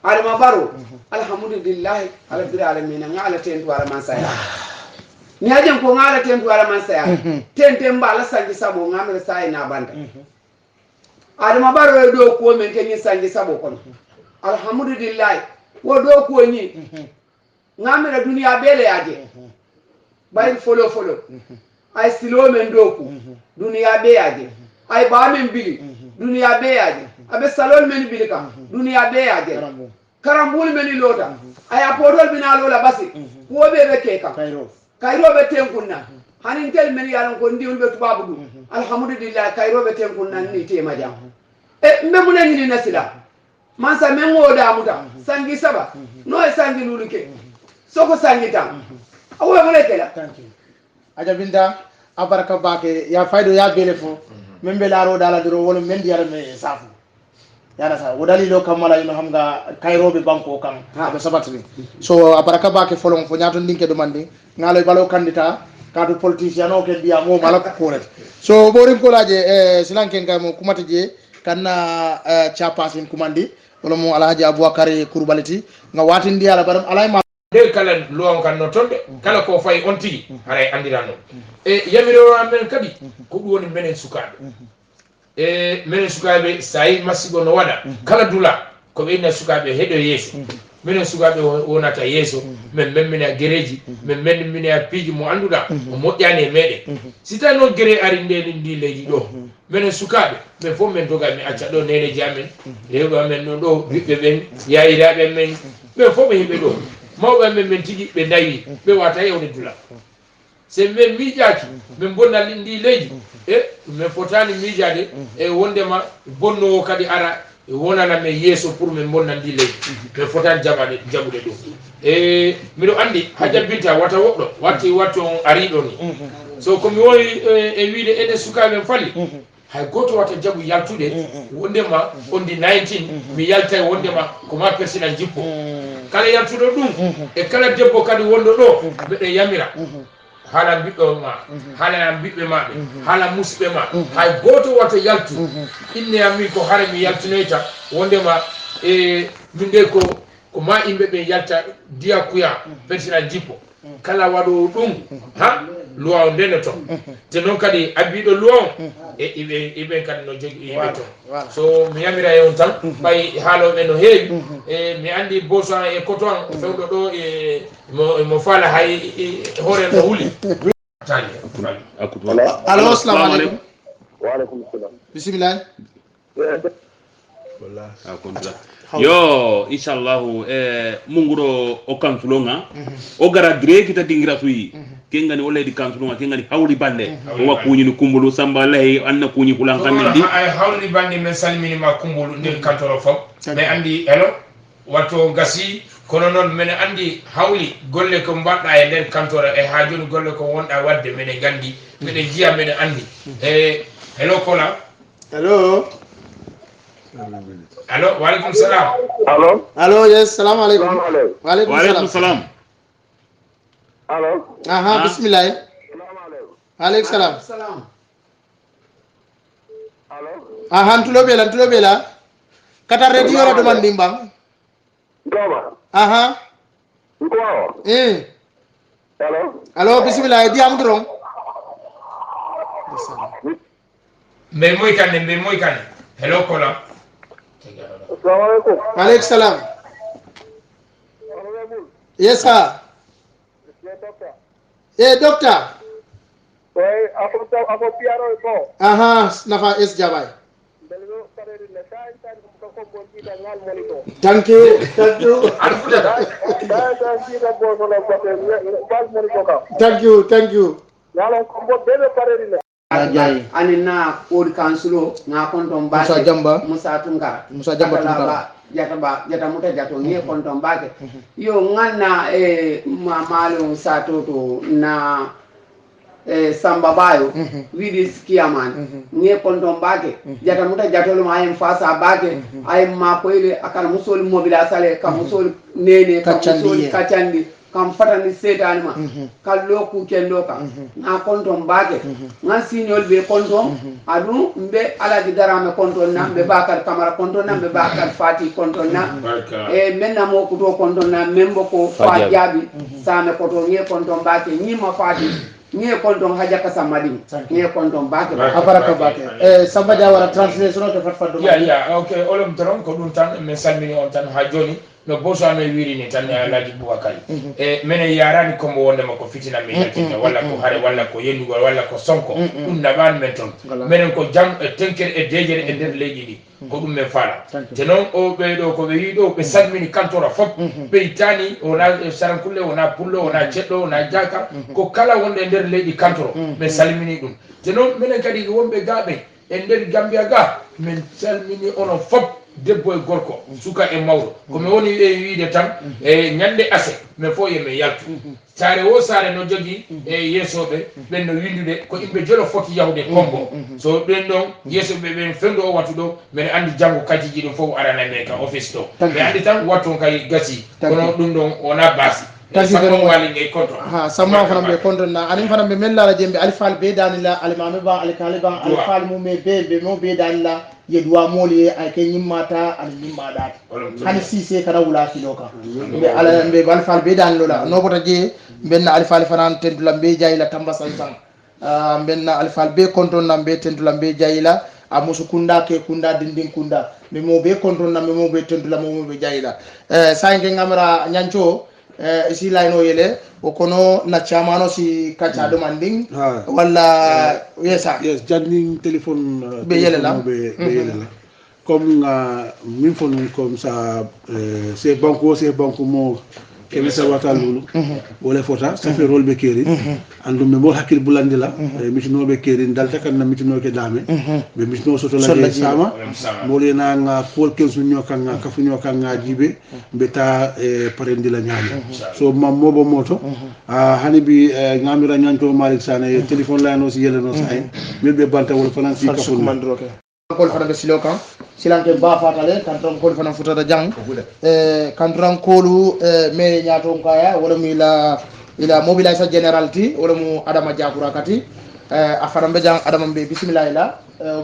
adama baro alhamdulillah rabbil alamin ngala tentu ala mansaya ni ajen ko ngala tentu ala mansaya tente mbala sanji sabo ngamre sai na banda adama baro do ko men kenyi sanji sabo kono alhamdulillah wo do ko ni ngamre dunia bele yaje bay folo ay silo men do ko dunia be yaje ay ba men bili dunia be yaje abe salol men bilika dunia be yaje karambul men lota aya podol bina lola basi ko be be keka kayro be tenkunna hanin tel men yalan ko ndiwul be tubabu du alhamdulillah kayro be tenkunna ni tema jam mbe mun ni nasila mansa men ngoda muta sangi saba no e sangi luluke soko sangi tam awu mo lekela thank you aja binda abaraka bake ya faydo ya belefo membe laro dala duro wala men diyara me safu yana sa wodali lo kamala ino hamga kayrobe banko kan be sabatri so abaraka bake folon fo nyato ndinke do mandi ngalo balo kandita kadu politicien o ke biya mo mala ko ret so borin ko laje silanken ga mo kumata je kanna chapasin kumandi wala mo alhaji abubakar kurbaliti nga watindi ala baram alay ma de kala luwan kan no tonde kala ko fay on tigi aray andirano yamiro amen kadi ko du woni menen sukabe menen sukabe say masigo no wada kala dula ko be na sukabe hedo yeso menen sukabe wonata yeso men memmina gereji men memmina piji mo anduda mo jane mede sitano gere ari ndeni ndi leji do menen sukabe men fo men doga mi acca do nene jamen rewdo men no do bibbe ben yairabe men men fo be hebe do mawɓe men tigi ɓe dawi ɓe wata yewde dula se men miijaki min bonna ndi leydi min fotani miijade wondema bonnowo kadi ara wonana men yeeso pour min bonna ndi leydi min fotani jaɓude ɗum miɗo andi ha jabbinta wata woɗɗo watti on ariɗo ni so komi wowi wiide enen sukaɓe falli hay goto wata jaɓu yaltude wondema on di 19 mi yaltay wondema koma persina jippo kala yaltuɗo ɗum kala debbo kadi wonɗo ɗo ɓeɗe yamira hala ɓiɓɓe ma hala ɓiɓɓe maɓe hala musidɓe ma hay goto wata yaltu inne ami ko hare mi yaltinoyta wondema min de ko ma yimɓe ɓe yalta diya kuya président jippo kala waɗo ɗum ha loi o ndene toon te noon kadi abbiɗo loi o iɓe kadi no jogui yimɓe toon so mi yamira e on tan ɓay haaloɓe no heewi mi andi bosan e coton fewɗo ɗo mo faala hay hoore no huuli allo assalamu aleykum waaleykum salam bisimilla yo inchallahu munguɗo o kansulonga o gara direkita dingira suyi ke ngani o leydi kansulonga ke ngani hawli bande o wa kuñini kumbolu samba lahi anna kuñi hulan kamen di ay hawli bande men salminima kumbolu nder kantoro fof ɓe andi elo watto gasi kono noon mene andi hawli golle ko mbaɗɗa e nder kantoro e ha joni golle ko wonɗa wadde mene gandi mene jiya mene andi hello kola allo waleykum salam allo yes salamu aleykum waleykum salam aha bisimillahi aleykum salam aha ntulo ɓeela kata radio ra ɗuman ndimbang aha allo bisimillahi diyam duron mbe moy kane hello kola assalamualeykum aleykum salam yes sir docteur oy afo piyaro ko aha nafa es jabay belgo pareri le sa insan ko ko bonita ngal monito thank you thank you nalo ko bo bebe pareri le ani na odi kansulo na konton ba Musa Jamba Musa Jamba jata muta jato ngie konton bake yo nganna mamalo satoto na samba bayo widi skiaman ngie konton bake jata muta jato lo ayem fasa bake ayem ma koyle akal musol mobila sale ka musol nene ka musol kachandi kam fatani setani ma kallo ku kendo ka na konton bake ngan signol be konton adu mbe alaji darame konton na mbe bakar kamara konton na mbe bakar fati konton na menna mo ku to konton na membo ko fa jabi same koto nge konton bake nyima fati nge konton haja ka samadin nge konton bake abaraka bake samba jawara translation to fatfado ya okay olum toron ko dum tan men salmini on tan ha joni no boso ame wirini tan Alhaji Boubacar mene yarani kombo wondema ko fitina mi yaltinta walla ko hare walla ko yendugol walla ko sonko ɗum naɓani men toon minen ko jam e tenkere e dejere e nder leydi ndi ko ɗum men faala te noon o ɓeɗo ko ɓe wiɗo ɓe salmini kantora fof ɓe ittani wona sarankulle wona pullo wona ceɗɗo wona jakar ko kala wonɗo e nder leydi kantoro ɓe salmini ɗum te noon minen kadi wonɓe gaɓe e nder Gambia ga min salmini onon fof debbo e gorko suka e mawɗo komi woni e wiide tan e ñande ase min fof yemin yaltu saare wo saare no jogui e yeesoɓe ɓen no windude ko yimɓe jolo foti yahude Congo so ɓen ɗon yeesoɓe ɓen fendu o wattu ɗo mbeɗa andi janggo kajiji ɗum fof arana men ka office ɗo ɓe andi tan watton kay gasi kono ɗum ɗon wona basi samma fana ɓe kontonno anin fana ɓe mellala jemɓe alifal be danila alimami ba alikali ban alifal mume ɓe mo be danila yeduwa mooli ay ke ñimmata aɗa ñimmaɗata hani sise kana wula filo ka ɓe alifal be danilola nobota jee mbenna alifal fana tentula mbe jayila tamba sansan mbenna alifal be kontonna mbe tentula mbe jayila a musu kunda ke kunda dindin kunda ɓe mo be kontonna ɓe mo ɓe tentula mo ɓe jayila saynke gamara ñanco isi layno yele o kono na chamano si kacha do manding wala yes janding téléphone be yele la comme min fon comme ça c'est banco mo kemi sa wata lulu wala fota ça fait rôle be keri andum me mo hakil bulandi la mitino be keri dalta kan na mitino ke dame be mitino soto la sama mo le na nga pol ken su nyoka nga kafu nyoka nga jibe beta parendi la nyami so mam mo bo moto hani bi ngamira nyanto Malik Sane téléphone la no si yele no say mi be banta wala fanan si kafu kol fana be silo kan silanke ba fatale kantron kol fana futata jang kantron kolu me nyaato kaya wala mi la ila mobilisa général ti wala mu adama jakura kati a fana be jang adama be bismillah ila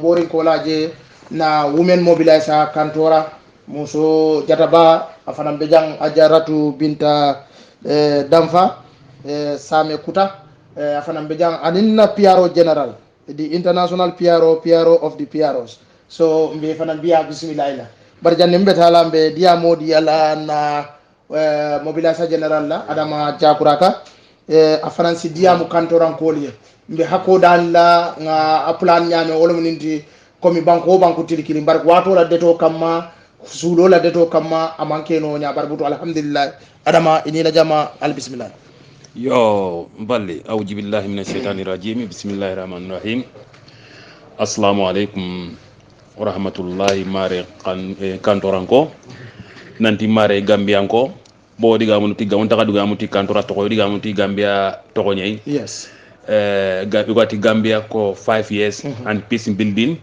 worin ko laje na women mobilisa kantora muso jataba a fana be jang ajaratu binta damfa same kuta a fana be jang aninna PRO general the international PRO of the PROs so mbe fana biya bismillah ila bar janne mbe tala mbe diya modi ala na mobilisa général la adama jakuraka a faransi diyamu kantorankoli mbe hakko dan la nga aplan nyame wala muninti komi banko tilikili mbar wato la deto kamma suudo la deto kamma amanke no nya barbuto alhamdulillah adama ini la jama al bismillah yo mballi auji billahi minash shaitani rajim bismillahir rahmanir rahim assalamu alaikum wa rahmatullahi mare kantoranko nanti mare gambianko bo diga mun ti gawon taka diga mun ti kantora to diga mun ti Gambia to nyai yes gati Gambia ko 5 years and peace building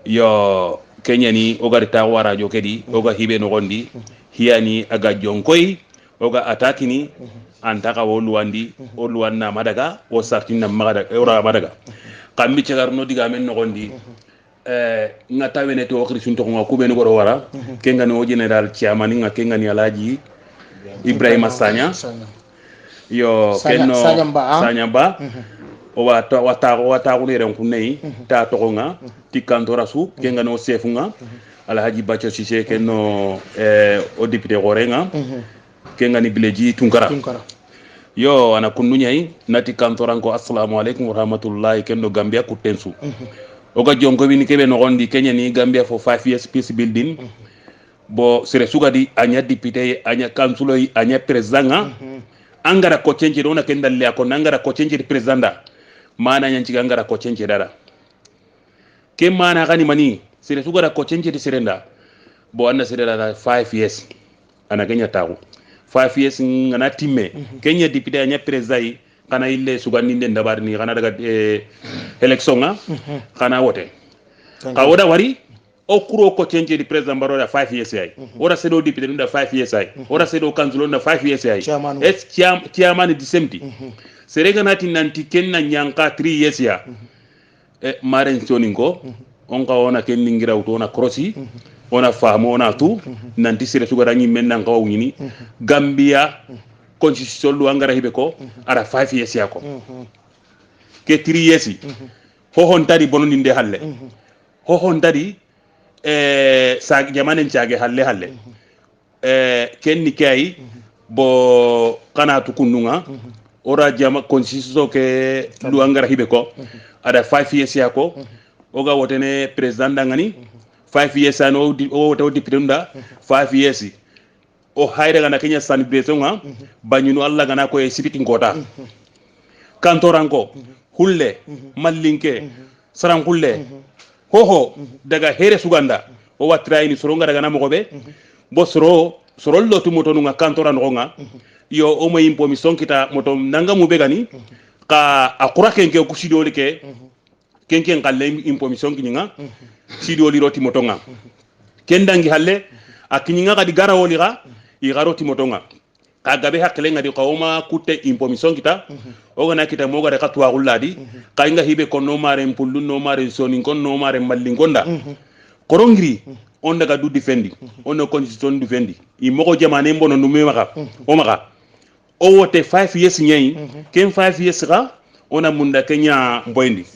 yo Kenya ni oga ta wara jo kedi oga hibe no gondi hiani aga jonkoy oga atakini antaka wo luwandi o luwanna madaga o sartina madaga ora madaga kambi cegarno diga men no gondi ngata wene to krisun to ngako be no goro wara kenga no general chairman nga kenga ni alaji Ibrahima Sanya yo kenno Sanyamba o wata ko leren ku nei ta to nga tikantora su kenga no sefunga Alhaji Bacho Cissé kenno o député gorenga kenga ni bileji tunkara yo ana kunnu nyai nati kantora ko assalamu alaikum wa rahmatullahi kenno Gambia ku tensu o ga jonko wini kebe no gondi Kenya ni Gambia for 5 years peace building bo sere sugadi anya député anya kansulo anya président angara ko cenje dona kendal le ko nangara ko cenje président mana nyanci angara ko cenje dara ke mana gani mani sere sugada ko cenje di serenda bo anna sere dara 5 years ana ganya tawo 5 years ngana timme Kenya député anya président kana ille sugandi den dabar ni kana daga election nga kana wote ka woda wari o kuro ko cenje di président baroda 5 years ay ora sedo député nda 5 years ay ora sedo councilor nda 5 years ay es chairman di semti serega nati nanti kenna nyanka 3 years ya maren soningo on ka ona ken ningira uto ona crossi ona famo ona tu nanti sere sugara nyi men nan ka wini Gambia constitution lu angara hibe ko ara 5 years ya ko ke 3 years ho hon tari bononi nde halle ho hon tari sa jamanen caage halle ken ni kay bo kana to kununga ora jama constitution ke lu angara hibe ko ada 5 years ya ko oga wotene president dangani 5 years ano o woto député nda 5 years o hayre gana Kenya celebration nga banyunu Allah gana ko e sipiti ngota kantoranko hulle mallinke saran hulle hoho daga here suganda o watra ini soronga daga namo gobe bo soro lotu moto nga kantora nga yo o mo impo mi sonkita moto nanga mu begani ka akura kenke ku sido like kenke ngalle impo mi sonki nga sido li roti moto nga kendangi halle akinyinga kadi gara woli ga i garoti moto nga ka gabe hakle ngadi qawma kutte impo mi sonkita o gana kita mo gare katwa gulladi ka inga hibe ko no mare mpullu no mare soni kon no mare mallingonda korongri on daga du defendi on no constitution defendi i moko jamane mbono no meka o maka o wote 5 years nyai ken 5 years ga ona munda Kenya boyndi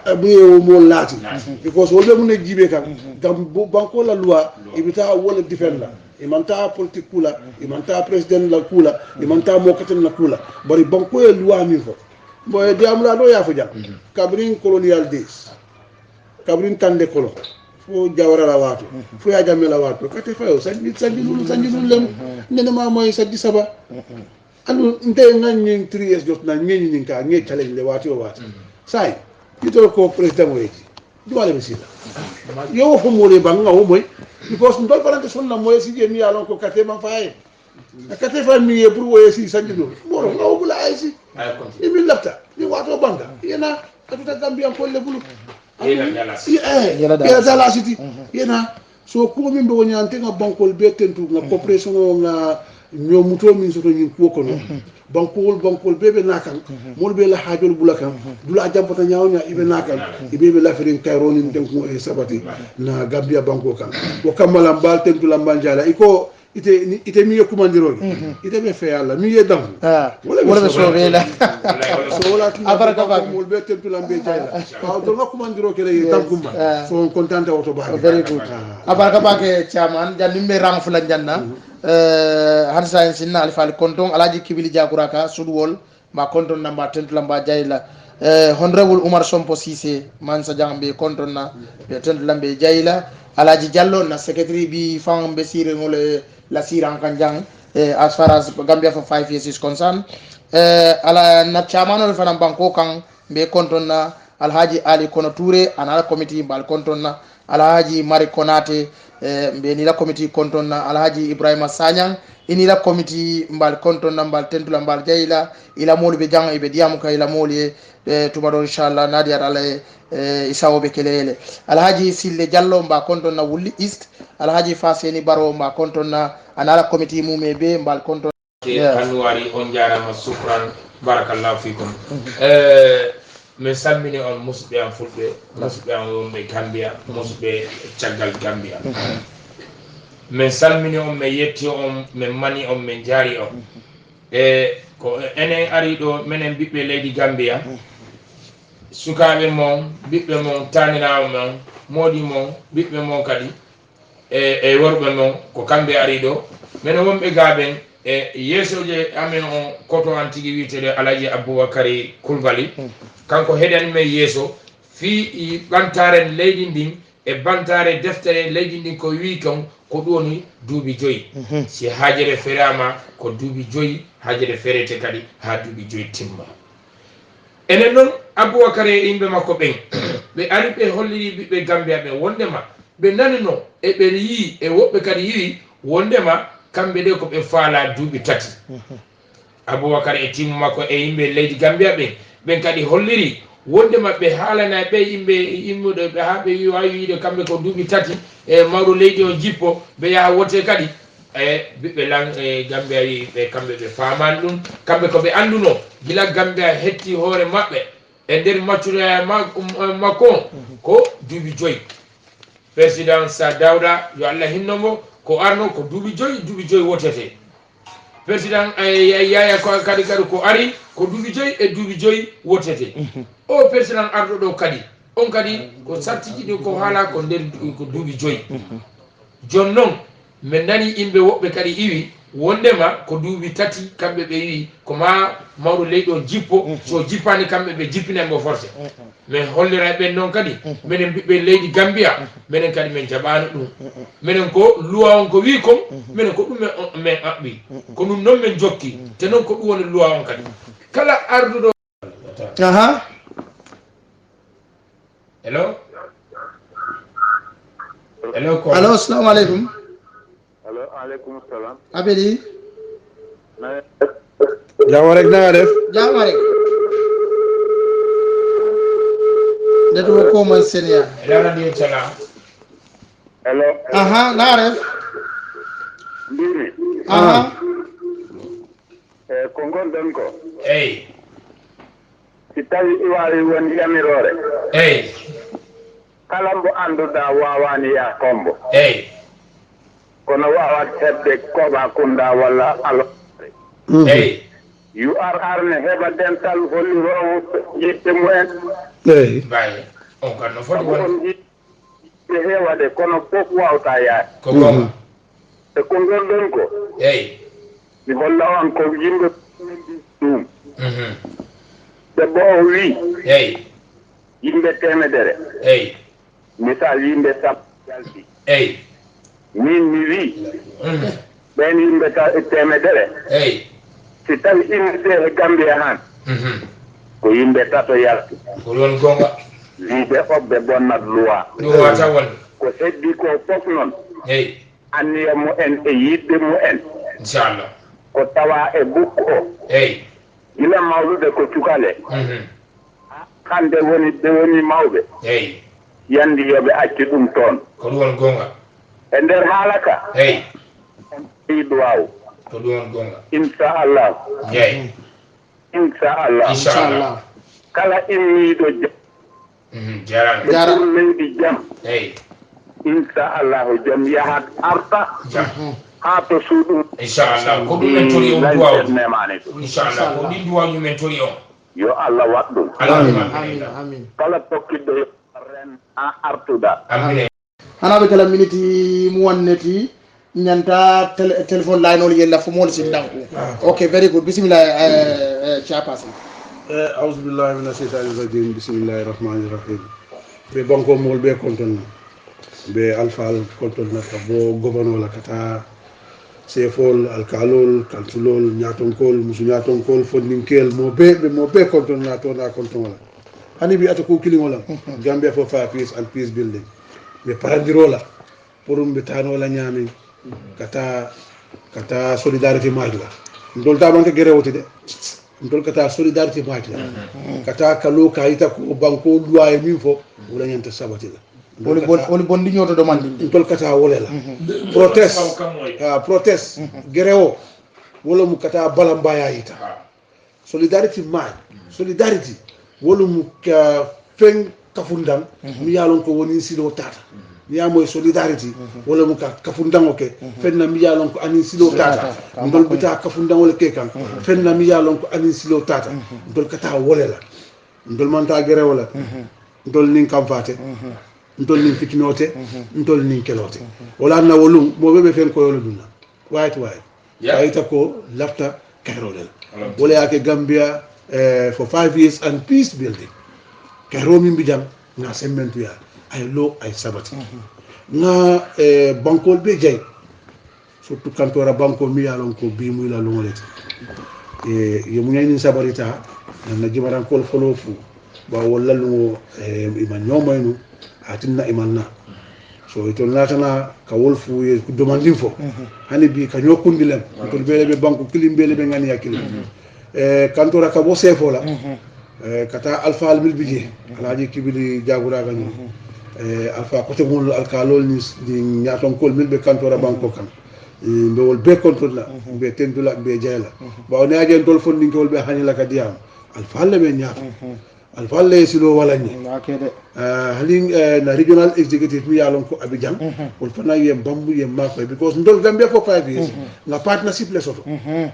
abuye mo lati because wolbe mun jibe kan gam banko la loi ibita wala defenda imanta politique kula imanta president la kula imanta mokaten la kula bari banko e loi mi fo boy di amula do ya fo jam kabrin colonial days kabrin tande kolo fo jawara la watu fo ya jamme la watu kate fayo sanji lulu lem nene ma moy saddi saba anu nte ngani 3 years jot na ngeni nka nge challenge le watu sai ito ko president weji do wala bisila yo fo mo le banga o moy because ndol parante sonna moy si je mi alon ko kate man faaye kate fa mi e pour woye si sanji do moro ngaw bula ay si e mi lafta ni wato banga yena atuta Gambia ko le bulu yela dala city yena so ko min do nyante nga bankol be tentu nga coopération nga ñoo muto min soto ñin kuwo kono bankol bebe nakan mol be la hajol bulakan dula jampata nyawnya ibe nakan ibe be lafirin kaironi den ko e sabati na Gambia banko kan o kamala mbal tentu la mbanjala iko ite mi yokumandiro ite be fe yalla mi yedam wala be sobe la so wala abaraka ba mol be tentu la mbe jayla aw do yokumandiro kele tankumba so on contente auto ba very good abaraka ba ke chairman janimbe rang fula janna han sayen sinna alifal konton alaji kibili jakuraka sudwol ma konton namba tentu lamba jayla honorable Umar Sompo Cissé man sa jambe konton na be tentu lambe jayla alaji Diallo na secretary bi fam be sire ngole la siran kanjang as far as Gambia for 5 years is concerned ala na chairman fana banko kan be konton na alhaji Ali Kono Touré anala committee bal konton na alhaji Mari Konate mbe ni la committee konton na alhaji Ibrahima Sanyang ini la committee mbal konton na mbal tentula mbal jayla ila molu be jang ibe diamu ka ila moli tumado inshallah nadi ala isawo be kelele alhaji Sille Diallo mba konton na Wuli East alhaji Faseni Baro mba konton na anala committee mumebe mbal konton anwari on jarama sukran barakallahu fikum min salmini on musidɓe am fulɓe musidɓe am wonɓe Gambia musidɓe caggal Gambia min salmini on min yetti on min mani on min jaari on ko enen ari ɗo minen ɓiɓɓe leydi Gambia sukaɓe mon ɓiɓɓe mon taniraɓe mon moɗi mon ɓiɓɓe mon kadi e worɓe mon ko kamɓe ari ɗo minen wonɓe gaɓen yeesoje amen on koto an tigui wiyetede Alaji Aboubacary Coulibaly kanko heɗani men yeeso fi ɓantaren leydi ndin e bantare deftere leydi ndin ko wi kon ko ɗoni duuɓi 5 si haajere ferama ko duuɓi 5 haajere ferete kadi ha duuɓi 5 timma enen noon Aboubacary e yimɓe makko ɓen ɓe ari ɓe holliri ɓiɓɓe Gambia ɓen wondema ɓe nanino e ɓe yii e woɓɓe kadi yii wondema kamɓe ɗe ko ɓe faala duuɓi 3 Aboubacary e timmu makko e yimɓe leydi Gambia ɓen kadi holliri wondema ɓe haalana ɓe yimɓe immuɗo ɓe ha ɓe wawi wiide kamɓe ko duuɓi 3 e mawɗo leydi o jippo ɓe yaha wotte kadi e ɓiɓɓe lan e Gambia wi ɓe kamɓe ɓe famani ɗum kamɓe koɓe anduno gila Gambia hetti hoore maɓɓe e nder maccuɗoya makko ko duuɓi 5 président Sa Dawda yo Allah hinnomo ko arno ko duuɓi 5 wotete président Yaya kadi ko ari ko duuɓi 5 e duuɓi 5 wotete o président arɗo ɗo kadi on kadi ko sartiji ɗi ko haala ko nder ko duuɓi 5 jon noon min nani yimɓe woɓɓe kadi iwi wondema ko duuɓi 3 kamɓe ɓe wi ko ma mawɗo leydi o jippo so jippani kamɓe ɓe jippinanmo forcé min hollira ɓen noon kadi minen ɓiɓɓe leydi Gambia minen kadi min jaɓani ɗum minen ko loi on ko wi kon minen ko ɗum min aɓɓi ko ɗum noon min jokki te noon ko ɗum woni loi on kadi kala arduɗo hello ko allo assalamu aleykum allo aleykum salam aɓeɗi jama rek nanga def jama rek netuwo koman senia elaradio salam hello nanga ref mbimi ko gonɗon ko eyi si tawi i wawi won yamirore eyi kala mbo annduɗa wawani ya kombo eyi kono wawat heɓde koɓa kunda walla alo eyi yu arne heɓa dental hollirowo yitte mumen eyi bayi on kan no foti won on yiɓe heewade kono fof wawta yaade ko gonga e ko gonɗon ko eyi mi holla on ko yimɓe ɗum debbo o wi eyi yimɓe temedere eyi misal yimɓe sappo jalti eyi min mi wi ɓen yimɓe temedere eyi si tawi immete e Gambia han ko yimɓe tato yalti ko ɗon gonga wiɓe hoɓɓe bonnat loi ɗum wata wonde ko heddi ko fof noon eyi anniya mumen e yiɗde mumen inchallah ko tawa e bukku o eyi gila mawlude ko cukale hande ɓe woni mawɓe eyi yandi yoɓe acci ɗum toon ko ɗum won gonga e nder haala ka eyi ɓeyi duwaw to don gonga inshallah yayi inshallah kala inni do jaran Jara. leydi jam hey inshallah jam yahat arta jam ha to suudu inshallah ko dum men tori on duwa nemane inshallah ko din duwa ñu men tori on yo Allah waɗɗum amin amin kala tokkiɗɗo ren a artuda amin hanaɓe kala miniti mu wanneti ñanta téléphone line ol yella fo mol sin danku ok very good bismillah chairperson أعوذ بالله من الشيطان الرجيم بسم الله الرحمن الرحيم ببانكو مول بي كونتون be alfal kontol na bo gouverneur la kata sefol alkalol kaltulol nyatonkol musu nyatonkol fondinkel mo be kontol na to na kontol la hani bi atako kilimo la gambia for fire peace and peace building be parandiro la pour mbe tano la nyami kata solidarité majla ndol ta banke gerewoti de ndol kata solidarité majla kata kalo kayita ko banko duwaye min fo wala nyanta sabati la woni bondi ñoto domandi tol kata wole la protest gerewo wala mu kata balambaya yita solidarity wala mu ka fen kafundam mi yalon ko woni silo tata mi yamoy solidarity wala mu ka kafundam oke fenna mi yalon ko anin silo tata ndol bita kafundam wala ke kan fenna mi yalon ko anin silo tata ndol kata wole la ndol manta gerewo la ndol nin kam fate ntol nin fikinote ntol nin kelote wala na wolum mo bebe fen ko yolo dunna white ayita ko lafta kayrolel wala yake Gambia for 5 years and peace building kayro min bijam na sementu ya ay lo ay sabati na bankol be jay surtout kantora banko mi yalon ko bi muy la longolete yemu ñayni sabarita na jimaran kol folofu ba wala lu ima ñomaynu atinna imanna so ito natana ka wolfu ye demanding fo hani bi ka nyokundi lem to bele be banku kilim bele be ngani yakil kantora ka bo sefo la kata alfa al bilbiji alaji kibili jagura gani alfa ko to mul alkalol ni nyaton kol milbe kantora banko kan be wol be control la be tendula be jayla ba on ajen tol fon ngol be hani la ka diam alfa le be nyato alfa le silo wala ni halin na regional executive mi yalon ko Abidjan wol fana yem bambu yem mako because ndol Gambia for 5 years na partnership le soto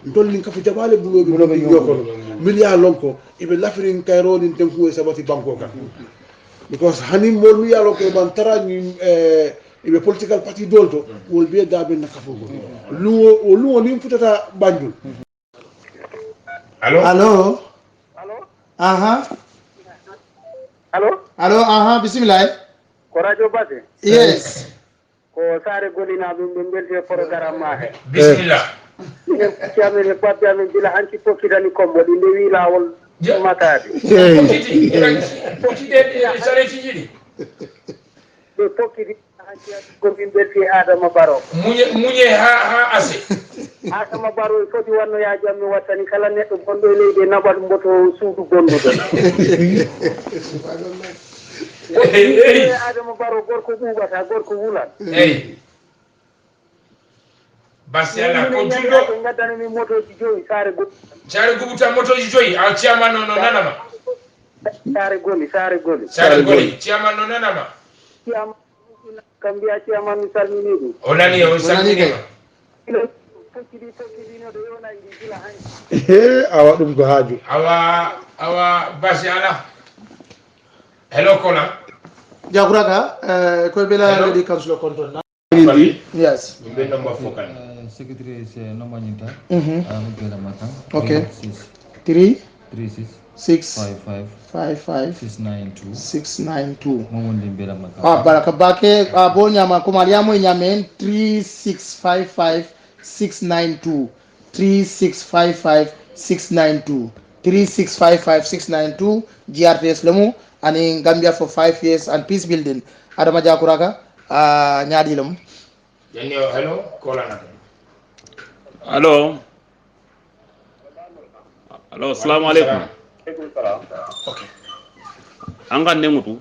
ndol lin ka fu jabale bulo bi yoko mi yalon ko ibe lafirin kayro din tenku sabati banko kan because hanim mol mi yalon ko ban tara ni ibe political party dolto wol be dabe na kafu luwo ni futata Banjul allo allo bismillah ko radio base yes ko sare golina ɗum ɓe programme ma he bismillah ciamene papi amen gila hanci pokkitani kombo ɗi ndewi lawol matade pokkide sareti jiɗi ɓe pokkiti hanci komin ɓerti Adama Barrow muñe ha ase Adama Barrow foti wanno ya jam mi wattani kala neɗɗo gonɗo e leydi naɓat mboto suudu gonɗuɗo Adama Barrow gorko ɓuuɓata gorko wulan eyi basi ala ko julɗo ɓe gaddanami motoji joyi sare gubuta motoji joyi a ciyaman no nanama sare goli ciyaman no nanama kam mbiya ciyaman mi salmini ɗum o nani o salminima awa ɗum ko haaju awa basi ala hello kola jaguraga koye bela leydi council of control na yes ɗum ɓe nomba fokan secretary c'est nomañinta bela matan okay 3 6 55 692 momondi bela matan baraka bake bo nyama ko maria mo nyamen 3655 692 3655 692 3655 692 GRTS lemu ani Gambia for 5 years and peace building Adama Jakuraga nyaadi lemu janyo hello kola na allo assalamu alaikum okay an kan ne mutu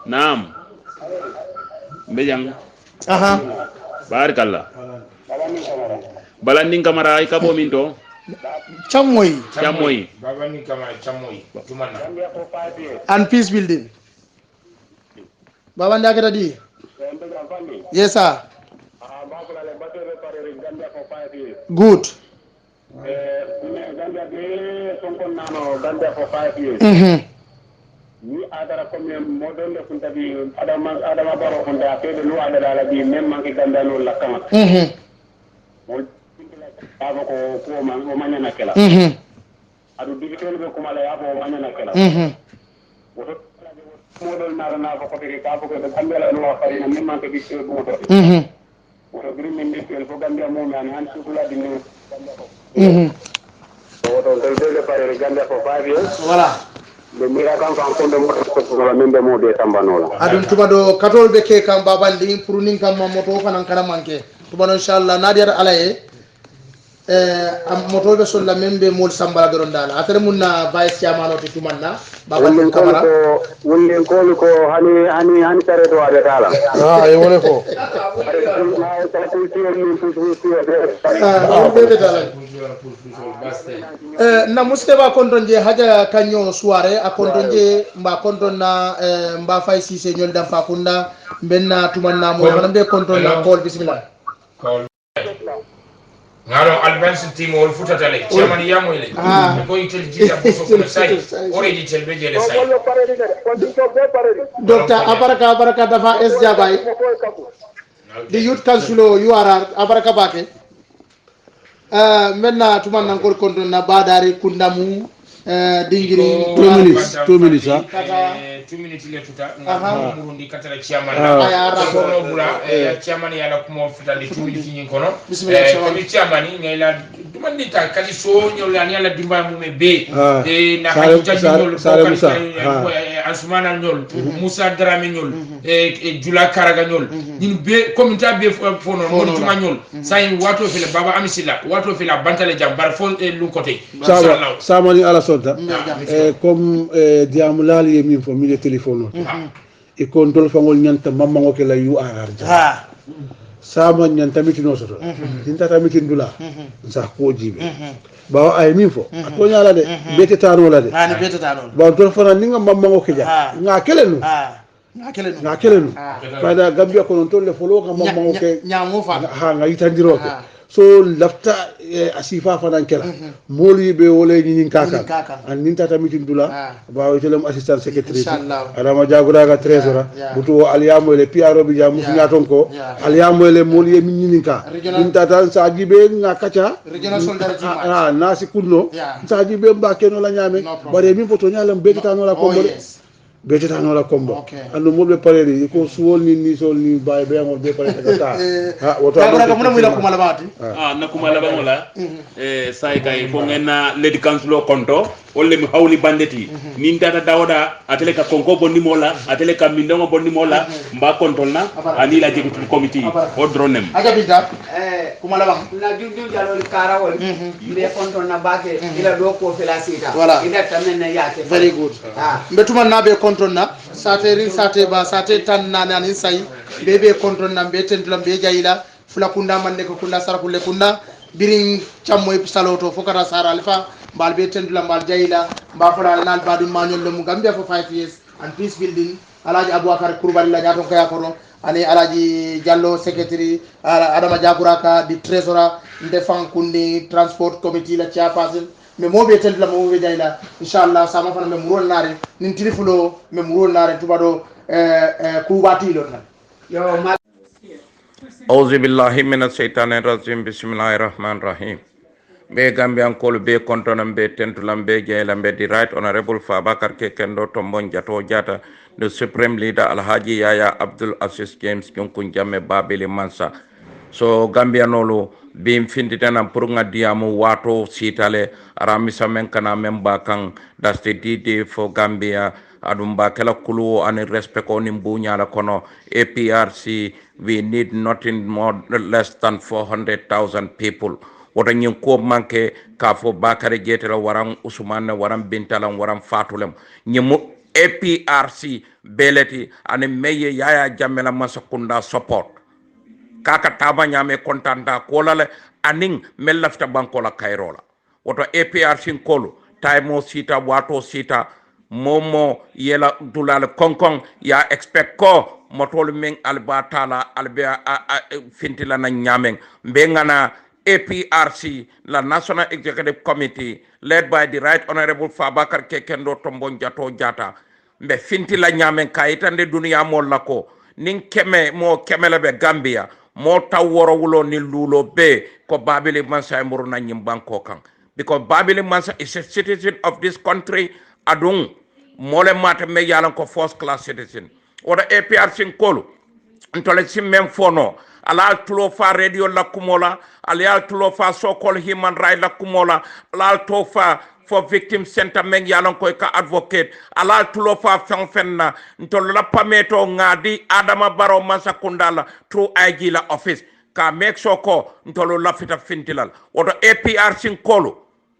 naam mbejang aha barakallah Balanding Camara ay kabo minto Chamoy Chamoy Baba ni kama Chamoy tumana and Peace Building. Baba Ndaketa di. Yes sir. Good. Ni adara comme modon de kunta bi adama baro kunta ke no adara bi même manki ganda no la kama mo aba ko man o manya na kala adu digital be kuma la yabo manya na kala woto modol na ko te ka ko de gambela no wa fari même manki bi ko moto woto gri min di ko gambia mo man han sukula di no woto de pare gambia for 5 years Voilà. Adun tubado katol be ke kam babandi pour nin kam moto fanan kana manke tubado inshallah nadia alaye am moto be sol la membe mol sambala doron dala atere munna vice chairman oti tumanna babandi kamara wonnen ko hani tare do ade dala e wone ko na muskeba kontonje haja kanyo soirée a kontonje mba kontonna mba fay sise nyol dam fa kunda benna tumanna mo wala be kontonna call bismillah ngaro advance team wol futatale chairman yamo ile ko itel jita boso ko sai ore di tel be jele sai docteur abaraka dafa es jabay the youth council URR abaraka bake maintenant tumanna ko kontonna badari kundamu dingiri 2 minutes 2 minutes le tuta murundi katara chairman aya raporno bula chairman yala kuma futandi 2 minutes nyin kono ko chairman ngayla dumandi ta kali so nyola ni ala dimba mu me be de na hajja nyol ko asmana nyol Musa Drame nyol Jula Karaga nyol din be komita be fono mon tuma nyol say wato fele baba amisila wato fele bantale jambar fon lu côté inshallah samani ala sonta comme diamulal yemi fo mi téléphone e kon dol fangol nyanta mamma ngoke la URR ja sama nyanta mitino soto tinta mitindula sa ko jibe ba ay min fo to nyala de bete tano la de bete tano ba dol fana ninga mamma ngoke ja nga kelenu nga kelenu fada gambia ko non tolle folo ka mamma ngoke nyamo fa ha nga yitandiroke so lafta asifa fanan kela moli be wole nyin kaka an nin tata mitin dula ba o telem assistant secretary adama jagura ga trésor butu aliyamo le piaro bi jamu fina ton ko aliyamo le moli min nyin ka nin tata sa gibe nga kacha regional solidarity nasi kunno sa gibe ba keno la nyame bare min foto nyalam be tata no la kombo bete tan wala kombo andu mo be pareri ko suwol ni sol ni bay be ngol be pareri ta ha woto ka mo mo la ko malabati na ko malaba ngola say kay ko ngena lady council konto wolle mi hawli bandeti min tata dawda atele ka konko bonni mola atele ka mindongo bonni mola mba kontol na ani la jegi committee o dronem aga binta ko malaba na juju jalol karawol be kontol na bake ila do ko felasita ila tamen na yake very good mbetuma nabe kontrol na sate ba sate tan nani sai bebe kontrol na be tentulam be jayila fula kunda mande ko kunda sara kulle kunda birin chammo e saloto fokata sara alfa bal be tentulam bal jayila ba fala nal badu manuel le mu gambia for 5 years and peace building alaji abubakar kurbal la jaton kaya kono ani alaji jallo secretary adama jakuraka di trésor ndefan kundi transport committee la chairperson mais mo be tel la mo be jayla inshallah sama fana me murol nare nin tilifulo me murol nare tubado ku batilo na yo mal auzu billahi minash shaitanir rajim bismillahir rahmanir rahim be gambian kol be kontonam be tentulam be jaylam be the right honorable Fabakar Kekendo Tombon Jato Jata the supreme leader Alhaji Yaya Abdul Aziz James Jonkun Jamme Babili Mansa so gambianolo bim finditana pour nga diamu wato sitale aramisa men kana memba kan that's the DD for Gambia adum ba kala kulu ani respect on mbunya la kono APRC we need nothing more less than 400,000 people wota nyin ko manke ka fo bakare jetela waran usman waran bintalam waran fatulem nyimu APRC beleti ani meye Yaya Jammeh la masakunda support kaka tama nyame kontanta kolale aning mellafta bankola kairola woto APRC kolu taimo sita wato sita momo yela dulal konkon ya expect ko motol men albatala albe fintila na nyamen be ngana APRC la National Executive Committee led by the Right Honorable Fabakar Kekendo Tombon Jato Jata mbe fintila nyamen kayitande dunia mo lako nin keme mo kemele be Gambia mo taworo wulo ni lulo be ko Babili Mansa muruna nyimbanko kan because Babili Mansa is a citizen of this country adung mole mata me yalan ko first class citizen oda APRC kolu ntole simmem fono ala tulo fa radio la kumola ala tulo fa so called human right la kumola ala to fa for victim center men yalan ko ka advocate ala tulo fa fenna ntol la pameto ngadi Adama Barrow Masakundala through IG la office ka make sure ko ntolo la fita fintilal oto APRC kolu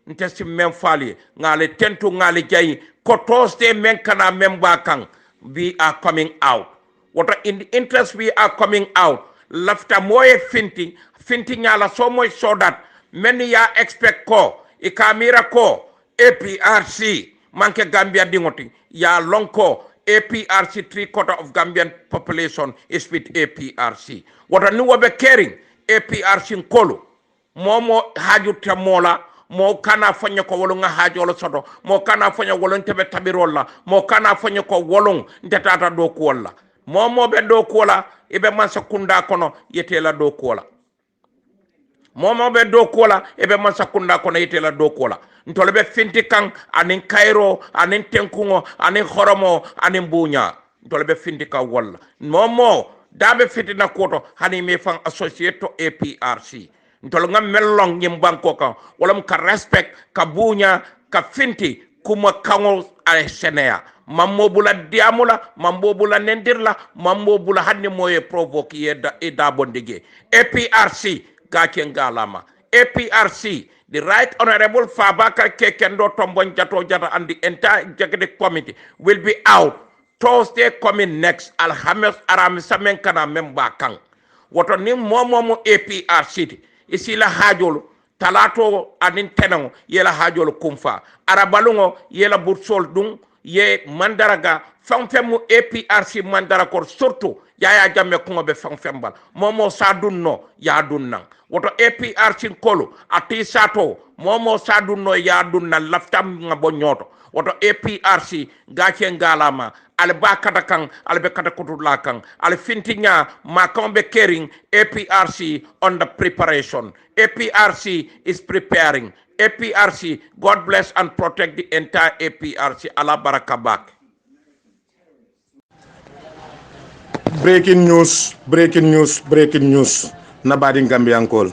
ntesi men fali ngale tentu ngale jayi ko toste men kana memba kan we are coming out what in the interest we are coming out lafta moye finti nyala so much so that many ya expect ko ikamira ko APRC manke Gambia dingoti ya lonko APRC 3/4 of Gambian population is with APRC what nu wabe caring APRC kolo momo haju tamola mo kana fanya ko wolon nga hajolo soto mo kana fanya wolon tebe tabirolla mo kana fanya ko wolon ntetata do ko walla momo be do ko la ibe mansa kunda kono yetela do ko la momo be do ko la ibe mansa kunda kono yetela do ko la ntole be finti kan anin Cairo anin tenkungo anin khoromo anin bunya ntole be finti ka walla momo dabe fitina koto hani me fan associate to APRC ntol ngam mellong nyim banko ka wala ka respect ka bunya ka finti kuma kango ale senea mammo bula diamula mambo bula nendirla mambo bula hanni moye provoke da bondige APRC gake ngalama APRC the Right Honorable Fabakar Kekendo Tombon Jato Jata and the entire executive committee will be out Thursday coming next Alhamis Aramisamen kana memba kang woto ni momo APRC isi la hajolo talato anin tenango yela hajolo kumfa arabalungo yela bursol dung ye mandaraga famfemu APRC mandarakor surtout yaya jamme ko be famfembal momo sadunno ya dunnan woto APRC kolo ati sato momo sadunno ya dunnan laftam ngabo nyoto woto APRC gache ngalama alba kata kan albe kata kutula kan al fintinya makombe caring APRC on the preparation APRC is preparing APRC God bless and protect the entire APRC ala baraka back. Breaking news na badin Gambiankol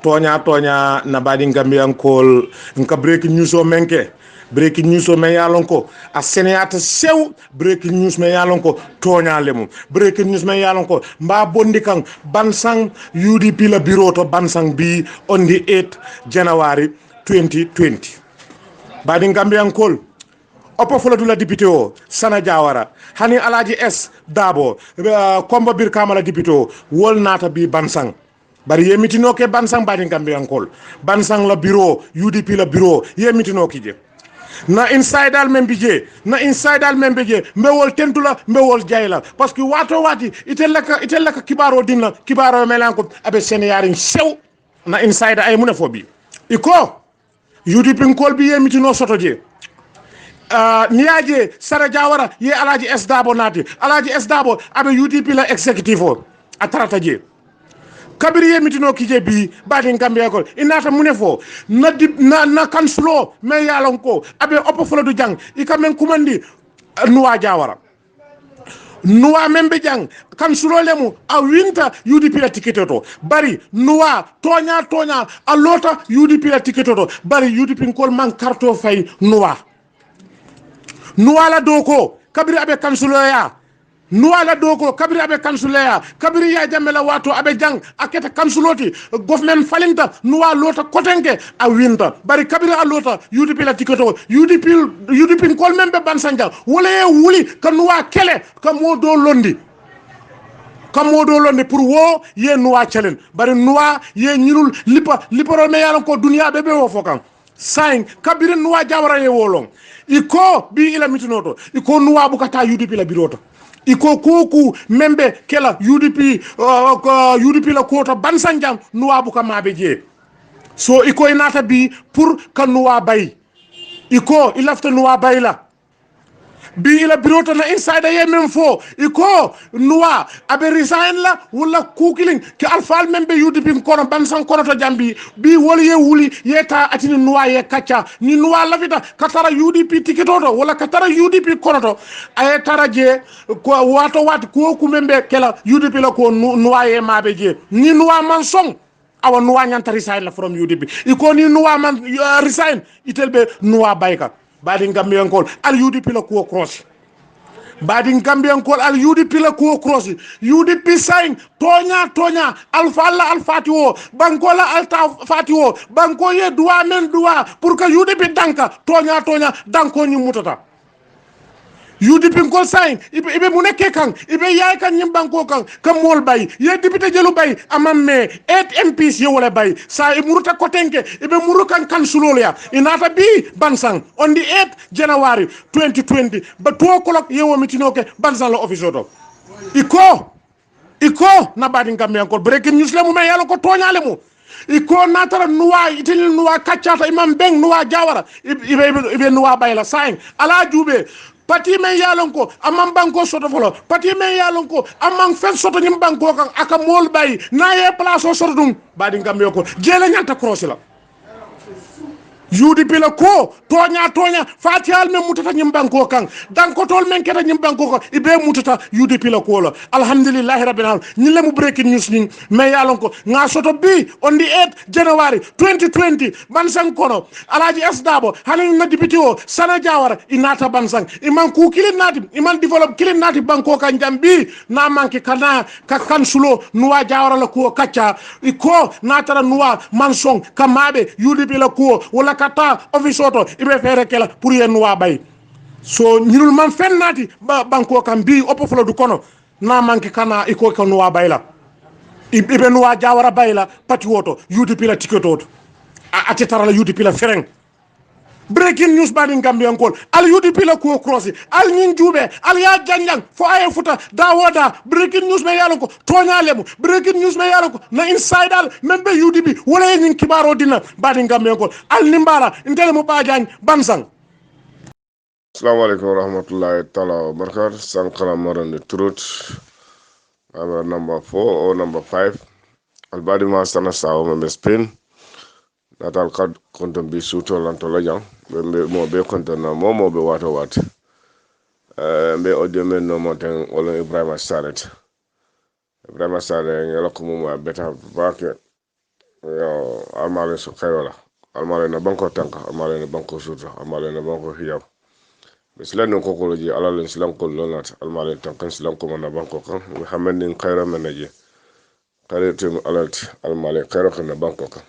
tonya na badin Gambiankol nka breaking news o menke breaking news o men yalonko a seneata sew breaking news men yalonko tonya lemu breaking news men yalonko mba bondi kan bansang UDP la bureau to bansang bi on the 8th January 2020 badin Gambiankol opo folatula député o Sana Jawara hani Alaji S Dabo Kombo Bir Kamala député o wol nata bi bansang bari yemitino ke bansang badin Gambiankol bansang la bureau UDP la bureau yemitino kije na inside al membije mbewol tentula mbewol jayla parce que wato wati itellaka kibaro dinna kibaro melanko abe seneyarin sew na inside ay mune fobi iko UDP kol bi yemitino sotoje niaje Sara Jawara ye Alaji S Dabo nati Alaji S Dabo abe UDP la executive o atarata je kabiri yemitino kije bi badin Gambia ko inata munefo na kanslo me yalon ko abe opo folo du jang ikamen kumandi nuwa Jawara nuwa membe jang kanslo lemu a winta UDP la tiketo bari nuwa tonya a lota UDP la tiketo bari UDP kol man karto fay nuwa la doko kabiri abe kansuloya nuala doko kabiri abe kansuloya kabiri ya jamela wato abe jang aketa kansuloti government falinta nuwa lota kotenke a winta bari kabiri a lota UDP la tiketo UDP kol membe bansanja wala wuli ka nuwa kele ka modo londi kamodo londe pour wo ye nuwa chalen bari nuwa ye nyirul liparo me yalan ko dunya bebe wo fokan sain kabire nuwa jawara ye wolon iko bi ila mitinoto iko nuwa bukata UDP la biroto iko koku membe kela UDP UDP la kota bansanjam nuwa buka mabe je so iko inata bi pour kan nuwa bay iko ilafta nuwa bayla bi ila biroto na inside ye même fo iko nuwa abe resign la wala kukilin ke alfal membe UDP kono bansan kono to jambi bi woli ye wuli yeta atini nuwa ye kacha ni nuwa lafita katara UDP tiketoto wala katara UDP kono to ay taraje ko wato ko ku membe kela UDP la ko nuwa ye mabe je ni nuwa man song awa nuwa nyanta resign la from UDP iko ni nuwa man resign itelbe nuwa bayka badi Gambian kol al UDP la ko cross badi Gambian kol al UDP la ko cross UDP sign tonya alfa alla alfati wo banko la alta fati wo banko ye duwa men duwa pour que UDP danka tonya danko ni mutata UDP ko sign ibe mu nekke kan ibe yaay kan ñim banko kan kam mol bay ye député jelu bay amam me 8 MPs ye wala bay sa e muruta ko tenke ibe muru kan sulol ya inata bi bansang on the 8th January 2020 ba 2 o'clock ye wo mitinoke bansang la office oto iko na badi Gambian ko breaking news le mu me yalo ko toñale mu iko natara nuwa itini nuwa kaccata imam beng nuwa jawara ibe nuwa bayla sign ala jube pati men yalon ko amam banko soto folo pati men yalon ko amam fen soto nyim banko kan aka mol bay na ye place o soto dum badi Gambia ko jele nyanta cross la UDP la ko tonya fatihal men mutata nyim banko kan dan ko tol men keta nyim banko kan ibe mutata UDP la ko la alhamdulillah rabbil alamin ni le mu breaking news ni men yalon ko nga soto bi on the 8th January 2020 bansang kono alaji esdabo hanin na député o sana jawara inata bansang iman ku kilin nati iman develop kilin nati banko kan jambi na manki kana kan sulo nuwa jawara la ko kacha iko natara nuwa mansong kamabe UDP la ko wala kata office oto ibe fere kala pour ye nuwa bay so ñirul man fen nati banko kan bi opo folo du kono na manki kana iko ko nuwa bayla ibe nuwa jawara bayla pati woto UDP la tiketo ati tara la UDP la fereng breaking news badi Gambian kol al UDP la ko crossi al ñin jube al ya janjang fo ay futa dawoda breaking news me yalon ko toñalemu breaking news me yalon ko na inside al membe UDP wala ñin kibaro dina badi Gambian kol al nimbara intele mo bajañ bansang. Assalamu alaikum warahmatullahi ta'ala wa barakatuh. Sankara Marande Turut. Number 4 or number 5. Albadi Mastana Sao membe Spain. Natal kad konton bi suto lantola jang be mo be konton na mo be wato wat be audio men no moten wala Ibrahima Saret ngela ko mo beta baake yo almale so kayola almale na banko tanka almale na banko suto almale na banko hiyaw be silan ko ko ji ala len silan ko lonat almale tankan silan ko na banko kan muhammad nin khayra menaje kaletum alalt almale khayra kan na banko kan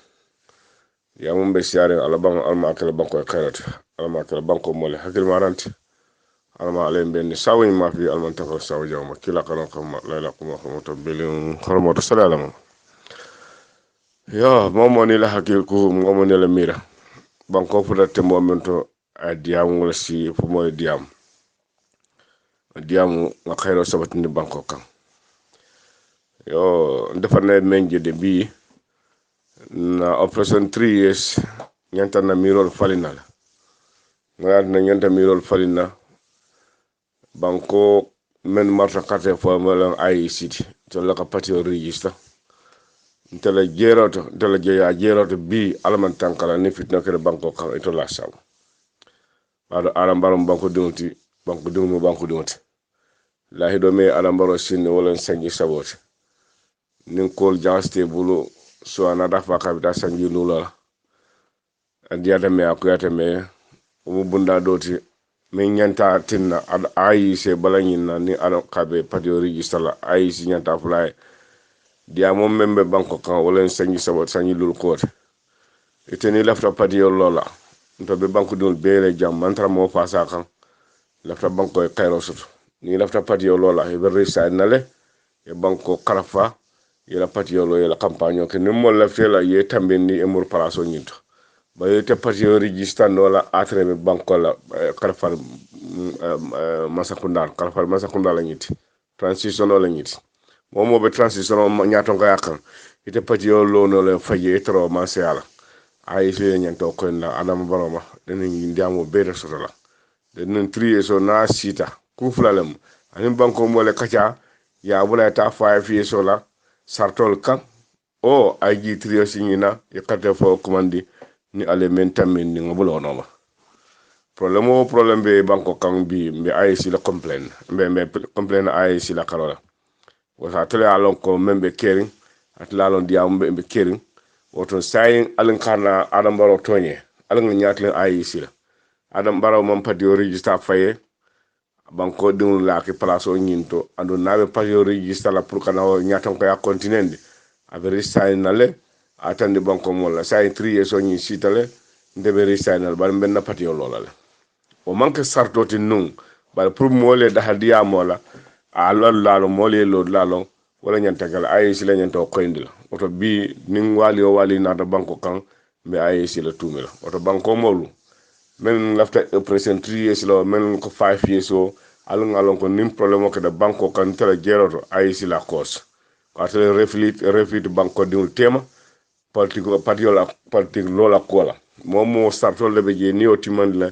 ya mun be siare alabang alma akela banko khairat alma akela banko mole hakil maranti alma alen ben sawni ma fi alman tafa saw jawma kila kana kam layla kuma to belin hormoto salalam ya momo ni la hakil ko momo ni la mira banko fuda tembo mento adiam wala si fu moy diam nga khairo sabati ni banko kan yo defane menje de bi na operation 3 years nyanta na mirol falina la ngad na nyanta mirol falina banko men marta kate fo mala IEC to la kapati o register ntela jeroto bi alaman tankala ni fitna kere banko kan ito la saw ado alambarum banko dunti la hido me alambaro sinne wala sanji sabote nin kol jaste bulu so anada fa kabita sanji lula andiyata me akuyata me umu bunda doti me nyanta tinna ad ayi se balanyina ni ado kabe patio register la ayi si nyanta fulay dia mom membe banko kan wala sanji sabot sanji lul kote iteni lafta patio lola nto be banko dul bele jam mantra mo fasa kan lafta banko e kayro sutu ni lafta patio lola e be resa nale e banko karafa yela patiyolo yela campagne ke nim mo laftela ye tambindi e mur palaso nyinto ba yete patiyo register no la atreme banko la karafal masakunda la nyiti transition la nyiti momo be transition nyato ko yakkan ite patiyo lo no le faye tro masala ay fi nyanto ko na adam baroma den ndiamo be sotola den trier so na sita ku flalem anin banko mo le kacha ya bula ta 5 years la sartol kan o aji trio signina e kate fo commandi ni ale mentamin ni ngabulo no ma problème be banko kan bi be ay si la complain be complain ay si la karola wasa tele alon ko membe kering at lalon diam be kering woto sayin alin kana adam baro tonye alin nyatlen ay si la adam baro mom padi register faye banko dum la ke place o nyinto ando nabe padi register la pour kana nyaton ko ya continent ave register nale atande banko mo la sayin 3 years o nyi sitale ndebe register nal bal ben na padi o lolale o manque sartoti nun bal pour mole da hadiya mola a lalo mole lo lalo wala nyantagal ay si la nyanto koyndil oto bi nin wali o wali na da banko kan be ay si la tumela oto banko molu men lafta present 3 years lo men ko 5 years o alon ko nim problème ko da banko kan tele jeroto ay si la cause ko atele reflit banko diul tema politique lola kola momo startol de be je ni o timandla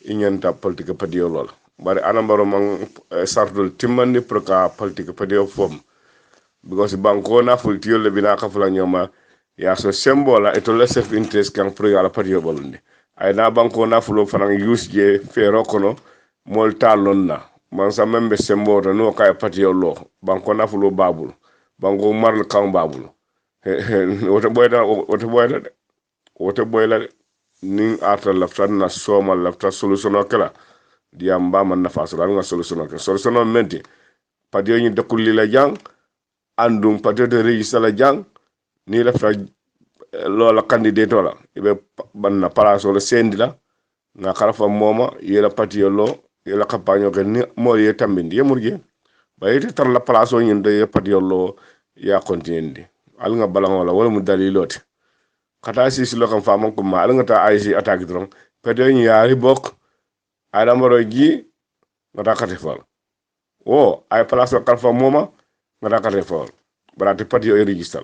inyanta politique padio lola bare anambaro man startol timandi pour ka politique padio fom because banko na fultiyo le bina ka fula nyoma ya so sembola et le self interest kan pour ala padio bolunde ay na banko na fulo fanan use je fero kono mol talonna man sa membe semboto no kay padio lo banko na fulo babul banko marl kan babul wote boyda nin arta lafta na soma lafta solution kala diam ba man na faso nga solution menti padio ni dekul la jang andum padio de registre la jang ni lafta lola candidate la ibe banna palaso la sendi la nga kharafa moma yela padio lo yela campagne ko ni mo ye tambindi yemurje bayite tar la palaso ni de padio lo ya continuer al nga balango la wala mu dalilote kata si lo kam famon ko ma al nga ta ay si attaque dron padio ni yaari bok adam roji ngata kate fal o ay palaso kalfa moma ngata kate fal barati padio e register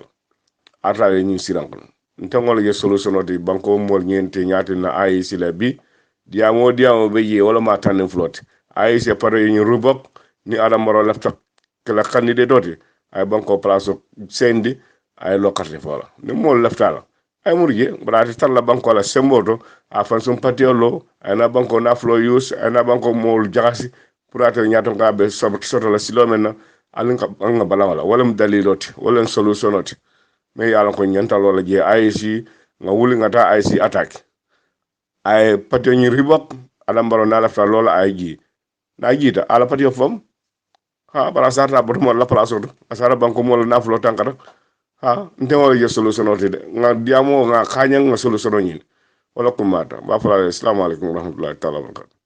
ata ni siranko ntangol ye solution di banko mol nyente nyati na ay si la bi diamo be ye wala ma tan flotte ay si pare ni rubok ni adam ro lafta kala candidate doti ay banko palaso sendi ay lokarte fola ni mol laftala ay murje barati tan la banko la semboto a fansum patiolo ay na banko na flow use ay na banko mol jagasi pour atel nyato ngabe soto la silomena alinka anga balawala wala mdaliloti wala solutionoti me yalla ko nyanta lola je IC nga wuli ngata IC attaque ay patio ni ribok ala mbaro na lafta lola ay ji na jita ala patio fam ha bara sarta boto la place do asara banko mo na flo tankara ha ndewol je solutionoti de nga diamo nga khanya nga solutiono nyin wala ko mata ba fala assalamu alaikum warahmatullahi ta'ala wabarakatuh